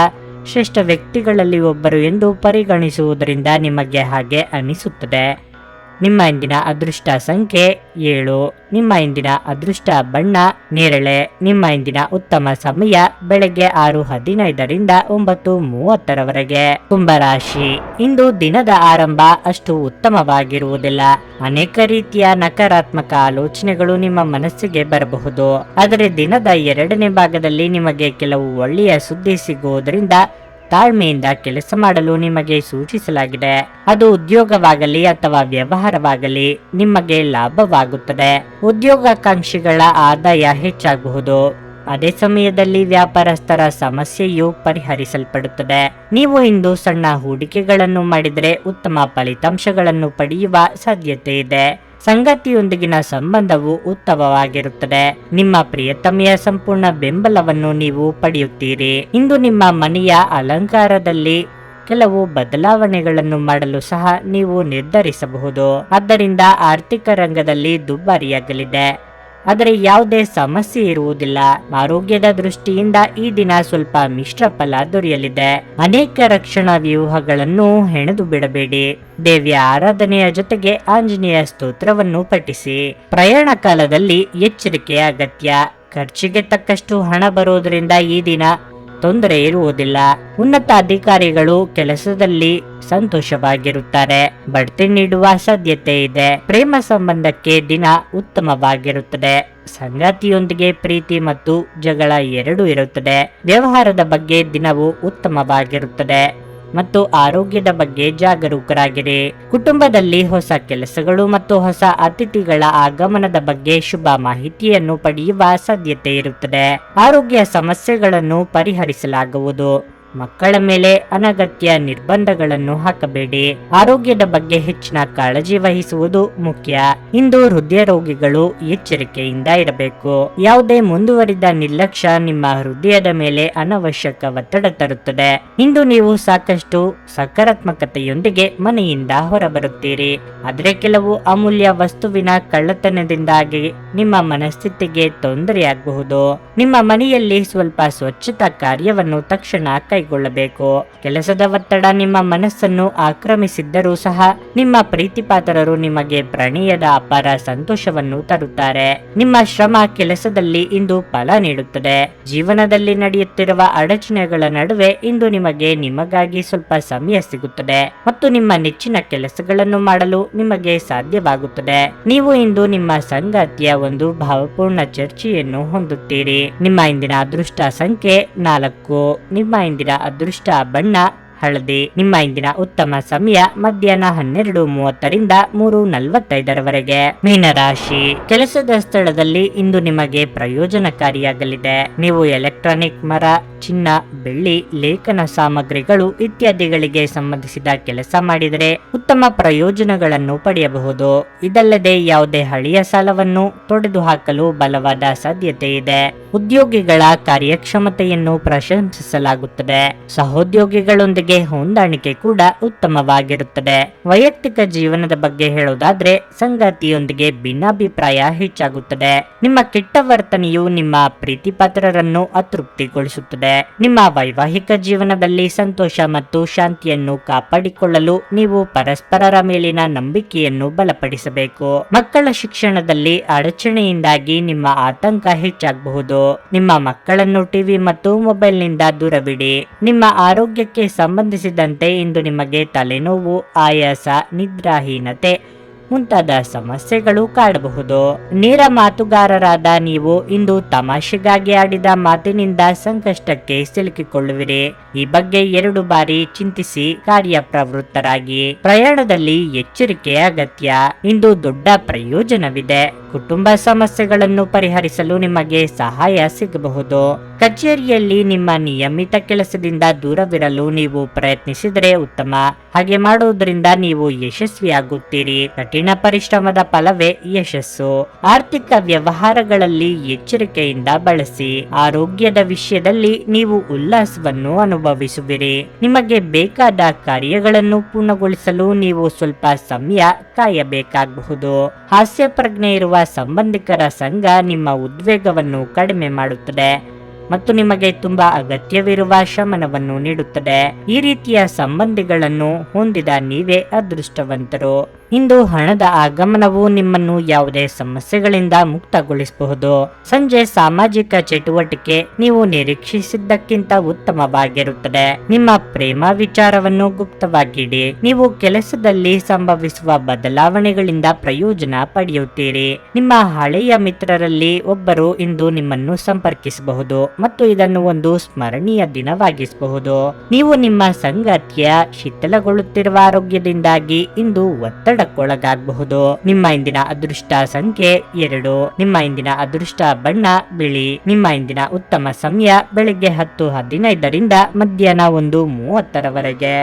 [SPEAKER 1] ಶ್ರೇಷ್ಠ ವ್ಯಕ್ತಿಗಳಲ್ಲಿ ಒಬ್ಬರು ಎಂದು ಪರಿಗಣಿಸುವುದರಿಂದ ನಿಮಗೆ ಹಾಗೆ ಅನಿಸುತ್ತದೆ. ನಿಮ್ಮ ಇಂದಿನ ಅದೃಷ್ಟ ಸಂಖ್ಯೆ 7. ನಿಮ್ಮ ಇಂದಿನ ಅದೃಷ್ಟ ಬಣ್ಣ ನೇರಳೆ. ನಿಮ್ಮ ಇಂದಿನ ಉತ್ತಮ ಸಮಯ ಬೆಳಗ್ಗೆ 6:15ರಿಂದ 9:30ರವರೆಗೆ. ಕುಂಭರಾಶಿ. ಇಂದು ದಿನದ ಆರಂಭ ಅಷ್ಟು ಉತ್ತಮವಾಗಿರುವುದಿಲ್ಲ. ಅನೇಕ ರೀತಿಯ ನಕಾರಾತ್ಮಕ ಆಲೋಚನೆಗಳು ನಿಮ್ಮ ಮನಸ್ಸಿಗೆ ಬರಬಹುದು. ಆದರೆ ದಿನದ 2ನೇ ಭಾಗದಲ್ಲಿ ನಿಮಗೆ ಕೆಲವು ಒಳ್ಳೆಯ ಸುದ್ದಿ ಸಿಗುವುದರಿಂದ ತಾಳ್ಮೆಯಿಂದ ಕೆಲಸ ಮಾಡಲು ನಿಮಗೆ ಸೂಚಿಸಲಾಗಿದೆ. ಅದು ಉದ್ಯೋಗವಾಗಲಿ ಅಥವಾ ವ್ಯವಹಾರವಾಗಲಿ ನಿಮಗೆ ಲಾಭವಾಗುತ್ತದೆ. ಉದ್ಯೋಗಾಕಾಂಕ್ಷಿಗಳ ಆದಾಯ ಹೆಚ್ಚಾಗಬಹುದು. ಅದೇ ಸಮಯದಲ್ಲಿ ವ್ಯಾಪಾರಸ್ಥರ ಸಮಸ್ಯೆಯು ಪರಿಹರಿಸಲ್ಪಡುತ್ತದೆ. ನೀವು ಇಂದು ಸಣ್ಣ ಹೂಡಿಕೆಗಳನ್ನು ಮಾಡಿದರೆ ಉತ್ತಮ ಫಲಿತಾಂಶಗಳನ್ನು ಪಡೆಯುವ ಸಾಧ್ಯತೆ ಇದೆ. ಸಂಗಾತಿಯೊಂದಿಗಿನ ಸಂಬಂಧವು ಉತ್ತಮವಾಗಿರುತ್ತದೆ. ನಿಮ್ಮ ಪ್ರಿಯತಮೆಯ ಸಂಪೂರ್ಣ ಬೆಂಬಲವನ್ನು ನೀವು ಪಡೆಯುತ್ತೀರಿ. ಇಂದು ನಿಮ್ಮ ಮನೆಯ ಅಲಂಕಾರದಲ್ಲಿ ಕೆಲವು ಬದಲಾವಣೆಗಳನ್ನು ಮಾಡಲು ಸಹ ನೀವು ನಿರ್ಧರಿಸಬಹುದು. ಆದ್ದರಿಂದ ಆರ್ಥಿಕ ರಂಗದಲ್ಲಿ ದುಬಾರಿಯಾಗಲಿದೆ, ಆದರೆ ಯಾವುದೇ ಸಮಸ್ಯೆ ಇರುವುದಿಲ್ಲ. ಆರೋಗ್ಯದ ದೃಷ್ಟಿಯಿಂದ ಈ ದಿನ ಸ್ವಲ್ಪ ಮಿಶ್ರ ಫಲ ದೊರೆಯಲಿದೆ. ಅನೇಕ ರಕ್ಷಣಾ ವ್ಯೂಹಗಳನ್ನು ಹೆಣೆದು ಬಿಡಬೇಡಿ. ದೇವಿಯ ಆರಾಧನೆಯ ಜೊತೆಗೆ ಆಂಜನೇಯ ಸ್ತೋತ್ರವನ್ನು ಪಠಿಸಿ. ಪ್ರಯಾಣ ಕಾಲದಲ್ಲಿ ಎಚ್ಚರಿಕೆ ಅಗತ್ಯ. ಖರ್ಚಿಗೆ ತಕ್ಕಷ್ಟು ಹಣ ಬರುವುದರಿಂದ ಈ ದಿನ ತೊಂದರೆ ಇರುವುದಿಲ್ಲ. ಉನ್ನತ ಅಧಿಕಾರಿಗಳು ಕೆಲಸದಲ್ಲಿ ಸಂತೋಷವಾಗಿರುತ್ತಾರೆ. ಬಡ್ತಿ ನೀಡುವ ಸಾಧ್ಯತೆ ಇದೆ. ಪ್ರೇಮ ಸಂಬಂಧಕ್ಕೆ ದಿನ ಉತ್ತಮವಾಗಿರುತ್ತದೆ. ಸಂಗಾತಿಯೊಂದಿಗೆ ಪ್ರೀತಿ ಮತ್ತು ಜಗಳ ಎರಡೂ ಇರುತ್ತದೆ. ವ್ಯವಹಾರದ ಬಗ್ಗೆ ದಿನವು ಉತ್ತಮವಾಗಿರುತ್ತದೆ ಮತ್ತು ಆರೋಗ್ಯದ ಬಗ್ಗೆ ಜಾಗರೂಕರಾಗಿರಿ. ಕುಟುಂಬದಲ್ಲಿ ಹೊಸ ಕೆಲಸಗಳು ಮತ್ತು ಹೊಸ ಅತಿಥಿಗಳ ಆಗಮನದ ಬಗ್ಗೆ ಶುಭ ಮಾಹಿತಿಯನ್ನು ಪಡೆಯುವ ಸಾಧ್ಯತೆ ಇರುತ್ತದೆ. ಆರೋಗ್ಯ ಸಮಸ್ಯೆಗಳನ್ನು ಪರಿಹರಿಸಲಾಗುವುದು. ಮಕ್ಕಳ ಮೇಲೆ ಅನಗತ್ಯ ನಿರ್ಬಂಧಗಳನ್ನು ಹಾಕಬೇಡಿ. ಆರೋಗ್ಯದ ಬಗ್ಗೆ ಹೆಚ್ಚಿನ ಕಾಳಜಿ ವಹಿಸುವುದು ಮುಖ್ಯ. ಇಂದು ಹೃದಯ ರೋಗಿಗಳು ಎಚ್ಚರಿಕೆಯಿಂದ ಇರಬೇಕು. ಯಾವುದೇ ಮುಂದುವರಿದ ನಿರ್ಲಕ್ಷ್ಯ ನಿಮ್ಮ ಹೃದಯದ ಮೇಲೆ ಅನವಶ್ಯಕ ಒತ್ತಡ ತರುತ್ತದೆ. ಇಂದು ನೀವು ಸಾಕಷ್ಟು ಸಕಾರಾತ್ಮಕತೆಯೊಂದಿಗೆ ಮನೆಯಿಂದ ಹೊರಬರುತ್ತೀರಿ, ಆದರೆ ಕೆಲವು ಅಮೂಲ್ಯ ವಸ್ತುವಿನ ಕಳ್ಳತನದಿಂದಾಗಿ ನಿಮ್ಮ ಮನಸ್ಥಿತಿಗೆ ತೊಂದರೆಯಾಗಬಹುದು. ನಿಮ್ಮ ಮನೆಯಲ್ಲಿ ಸ್ವಲ್ಪ ಸ್ವಚ್ಛತಾ ಕಾರ್ಯವನ್ನು ತಕ್ಷಣ ಕೈಗೊಳ್ಳಬೇಕು. ಕೆಲಸದ ಒತ್ತಡ ನಿಮ್ಮ ಮನಸ್ಸನ್ನು ಆಕ್ರಮಿಸಿದ್ದರೂ ಸಹ ನಿಮ್ಮ ಪ್ರೀತಿಪಾತ್ರರು ನಿಮಗೆ ಪ್ರಣಯದ ಅಪಾರ ಸಂತೋಷವನ್ನು ತರುತ್ತಾರೆ. ನಿಮ್ಮ ಶ್ರಮ ಕೆಲಸದಲ್ಲಿ ಇಂದು ಫಲ ನೀಡುತ್ತದೆ. ಜೀವನದಲ್ಲಿ ನಡೆಯುತ್ತಿರುವ ಅಡಚಣೆಗಳ ನಡುವೆ ಇಂದು ನಿಮಗಾಗಿ ಸ್ವಲ್ಪ ಸಮಯ ಸಿಗುತ್ತದೆ ಮತ್ತು ನಿಮ್ಮ ನೆಚ್ಚಿನ ಕೆಲಸಗಳನ್ನು ಮಾಡಲು ನಿಮಗೆ ಸಾಧ್ಯವಾಗುತ್ತದೆ. ನೀವು ಇಂದು ನಿಮ್ಮ ಸಂಗಾತಿಯ ಒಂದು ಭಾವಪೂರ್ಣ ಚರ್ಚೆಯನ್ನು ಹೊಂದುತ್ತೀರಿ. ನಿಮ್ಮ ಇಂದಿನ ಅದೃಷ್ಟ ಸಂಖ್ಯೆ 4. ನಿಮ್ಮ ಇಂದಿನ ಅದೃಷ್ಟ ಬಣ್ಣ ಹಳದಿ. ನಿಮ್ಮ ಇಂದಿನ ಉತ್ತಮ ಸಮಯ ಮಧ್ಯಾಹ್ನ 12:30ರಿಂದ 3:45ರವರೆಗೆ. ಮೀನರಾಶಿ, ಕೆಲಸದ ಸ್ಥಳದಲ್ಲಿ ಇಂದು ನಿಮಗೆ ಪ್ರಯೋಜನಕಾರಿಯಾಗಲಿದೆ. ನೀವು ಎಲೆಕ್ಟ್ರಾನಿಕ್, ಮರ, ಚಿನ್ನ, ಬೆಳ್ಳಿ, ಲೇಖನ ಸಾಮಗ್ರಿಗಳು ಇತ್ಯಾದಿಗಳಿಗೆ ಸಂಬಂಧಿಸಿದ ಕೆಲಸ ಮಾಡಿದರೆ ಉತ್ತಮ ಪ್ರಯೋಜನಗಳನ್ನು ಪಡೆಯಬಹುದು. ಇದಲ್ಲದೆ ಯಾವುದೇ ಹಳೆಯ ಸಾಲವನ್ನು ತೊಡೆದು ಹಾಕಲು ಬಲವಾದ ಸಾಧ್ಯತೆ ಇದೆ. ಉದ್ಯೋಗಿಗಳ ಕಾರ್ಯಕ್ಷಮತೆಯನ್ನು ಪ್ರಶಂಸಿಸಲಾಗುತ್ತದೆ. ಸಹೋದ್ಯೋಗಿಗಳೊಂದಿಗೆ ಹೊಂದಾಣಿಕೆ ಕೂಡ ಉತ್ತಮವಾಗಿರುತ್ತದೆ. ವೈಯಕ್ತಿಕ ಜೀವನದ ಬಗ್ಗೆ ಹೇಳೋದಾದ್ರೆ ಸಂಗಾತಿಯೊಂದಿಗೆ ಭಿನ್ನಾಭಿಪ್ರಾಯ ಹೆಚ್ಚಾಗುತ್ತದೆ. ನಿಮ್ಮ ಕೆಟ್ಟ ವರ್ತನೆಯು ನಿಮ್ಮ ಪ್ರೀತಿಪಾತ್ರರನ್ನು ಅತೃಪ್ತಿಗೊಳಿಸುತ್ತದೆ. ನಿಮ್ಮ ವೈವಾಹಿಕ ಜೀವನದಲ್ಲಿ ಸಂತೋಷ ಮತ್ತು ಶಾಂತಿಯನ್ನು ಕಾಪಾಡಿಕೊಳ್ಳಲು ನೀವು ಪರಸ್ಪರರ ಮೇಲಿನ ನಂಬಿಕೆಯನ್ನು ಬಲಪಡಿಸಬೇಕು. ಮಕ್ಕಳ ಶಿಕ್ಷಣದಲ್ಲಿ ಅಡಚಣೆಯಿಂದಾಗಿ ನಿಮ್ಮ ಆತಂಕ ಹೆಚ್ಚಾಗಬಹುದು. ನಿಮ್ಮ ಮಕ್ಕಳನ್ನು ಟಿವಿ ಮತ್ತು ಮೊಬೈಲ್ನಿಂದ ದೂರವಿಡಿ. ನಿಮ್ಮ ಆರೋಗ್ಯಕ್ಕೆ ಸಂಬಂಧಿಸಿದಂತೆ ಇಂದು ನಿಮಗೆ ತಲೆನೋವು, ಆಯಾಸ, ನಿದ್ರಾಹೀನತೆ ಮುಂತಾದ ಸಮಸ್ಯೆಗಳು ಕಾಡಬಹುದು. ನೇರ ಮಾತುಗಾರರಾದ ನೀವು ಇಂದು ತಮಾಷೆಗಾಗಿ ಆಡಿದ ಮಾತಿನಿಂದ ಸಂಕಷ್ಟಕ್ಕೆ ಸಿಲುಕಿಕೊಳ್ಳುವಿರಿ. ಈ ಬಗ್ಗೆ 2 ಬಾರಿ ಚಿಂತಿಸಿ ಕಾರ್ಯಪ್ರವೃತ್ತರಾಗಿ. ಪ್ರಯಾಣದಲ್ಲಿ ಎಚ್ಚರಿಕೆ ಅಗತ್ಯ. ಇಂದು ದೊಡ್ಡ ಪ್ರಯೋಜನವಿದೆ. ಕುಟುಂಬ ಸಮಸ್ಯೆಗಳನ್ನು ಪರಿಹರಿಸಲು ನಿಮಗೆ ಸಹಾಯ ಸಿಗಬಹುದು. ಕಚೇರಿಯಲ್ಲಿ ನಿಮ್ಮ ನಿಯಮಿತ ಕೆಲಸದಿಂದ ದೂರವಿರಲು ನೀವು ಪ್ರಯತ್ನಿಸಿದರೆ ಉತ್ತಮ. ಹಾಗೆ ಮಾಡುವುದರಿಂದ ನೀವು ಯಶಸ್ವಿಯಾಗುತ್ತೀರಿ. ಕಠಿಣ ಪರಿಶ್ರಮದ ಫಲವೇ ಯಶಸ್ಸು. ಆರ್ಥಿಕ ವ್ಯವಹಾರಗಳಲ್ಲಿ ಎಚ್ಚರಿಕೆಯಿಂದ ಬಳಸಿ. ಆರೋಗ್ಯದ ವಿಷಯದಲ್ಲಿ ನೀವು ಉಲ್ಲಾಸವನ್ನು ಅನುಭವಿಸುವಿರಿ. ನಿಮಗೆ ಬೇಕಾದ ಕಾರ್ಯಗಳನ್ನು ಪೂರ್ಣಗೊಳಿಸಲು ನೀವು ಸ್ವಲ್ಪ ಸಮಯ ಕಾಯಬೇಕಾಗಬಹುದು. ಹಾಸ್ಯ ಪ್ರಜ್ಞೆ ಇರುವ ಸಂಬಂಧಿಕರ ಸಂಘ ನಿಮ್ಮ ಉದ್ವೇಗವನ್ನು ಕಡಿಮೆ ಮಾಡುತ್ತದೆ ಮತ್ತು ನಿಮಗೆ ತುಂಬಾ ಅಗತ್ಯವಿರುವ ಶಮನವನ್ನು ನೀಡುತ್ತದೆ. ಈ ರೀತಿಯ ಸಂಬಂಧಿಗಳನ್ನು ಹೊಂದಿದ ನೀವೇ ಅದೃಷ್ಟವಂತರು. ಇಂದು ಹಣದ ಆಗಮನವು ನಿಮ್ಮನ್ನು ಯಾವುದೇ ಸಮಸ್ಯೆಗಳಿಂದ ಮುಕ್ತಗೊಳಿಸಬಹುದು. ಸಂಜೆ ಸಾಮಾಜಿಕ ಚಟುವಟಿಕೆ ನೀವು ನಿರೀಕ್ಷಿಸಿದ್ದಕ್ಕಿಂತ ಉತ್ತಮವಾಗಿರುತ್ತದೆ. ನಿಮ್ಮ ಪ್ರೇಮ ವಿಚಾರವನ್ನು ಗುಪ್ತವಾಗಿಡಿ. ನೀವು ಕೆಲಸದಲ್ಲಿ ಸಂಭವಿಸುವ ಬದಲಾವಣೆಗಳಿಂದ ಪ್ರಯೋಜನ ಪಡೆಯುತ್ತೀರಿ. ನಿಮ್ಮ ಹಳೆಯ ಮಿತ್ರರಲ್ಲಿ ಒಬ್ಬರು ಇಂದು ನಿಮ್ಮನ್ನು ಸಂಪರ್ಕಿಸಬಹುದು ಮತ್ತು ಇದನ್ನು ಒಂದು ಸ್ಮರಣೀಯ ದಿನವಾಗಿಸಬಹುದು. ನೀವು ನಿಮ್ಮ ಸಂಗಾತಿಯ ಶಿಥಿಲಗೊಳ್ಳುತ್ತಿರುವ ಆರೋಗ್ಯದಿಂದಾಗಿ ಇಂದು ಒತ್ತಡಕ್ಕೊಳಗಾಗಬಹುದು. ನಿಮ್ಮ ಇಂದಿನ ಅದೃಷ್ಟ ಸಂಖ್ಯೆ 2. ನಿಮ್ಮ ಇಂದಿನ ಅದೃಷ್ಟ ಬಣ್ಣ ಬಿಳಿ. ನಿಮ್ಮ ಇಂದಿನ ಉತ್ತಮ ಸಮಯ ಬೆಳಿಗ್ಗೆ 10:15ರಿಂದ ಮಧ್ಯಾಹ್ನ 1:30ರವರೆಗೆ.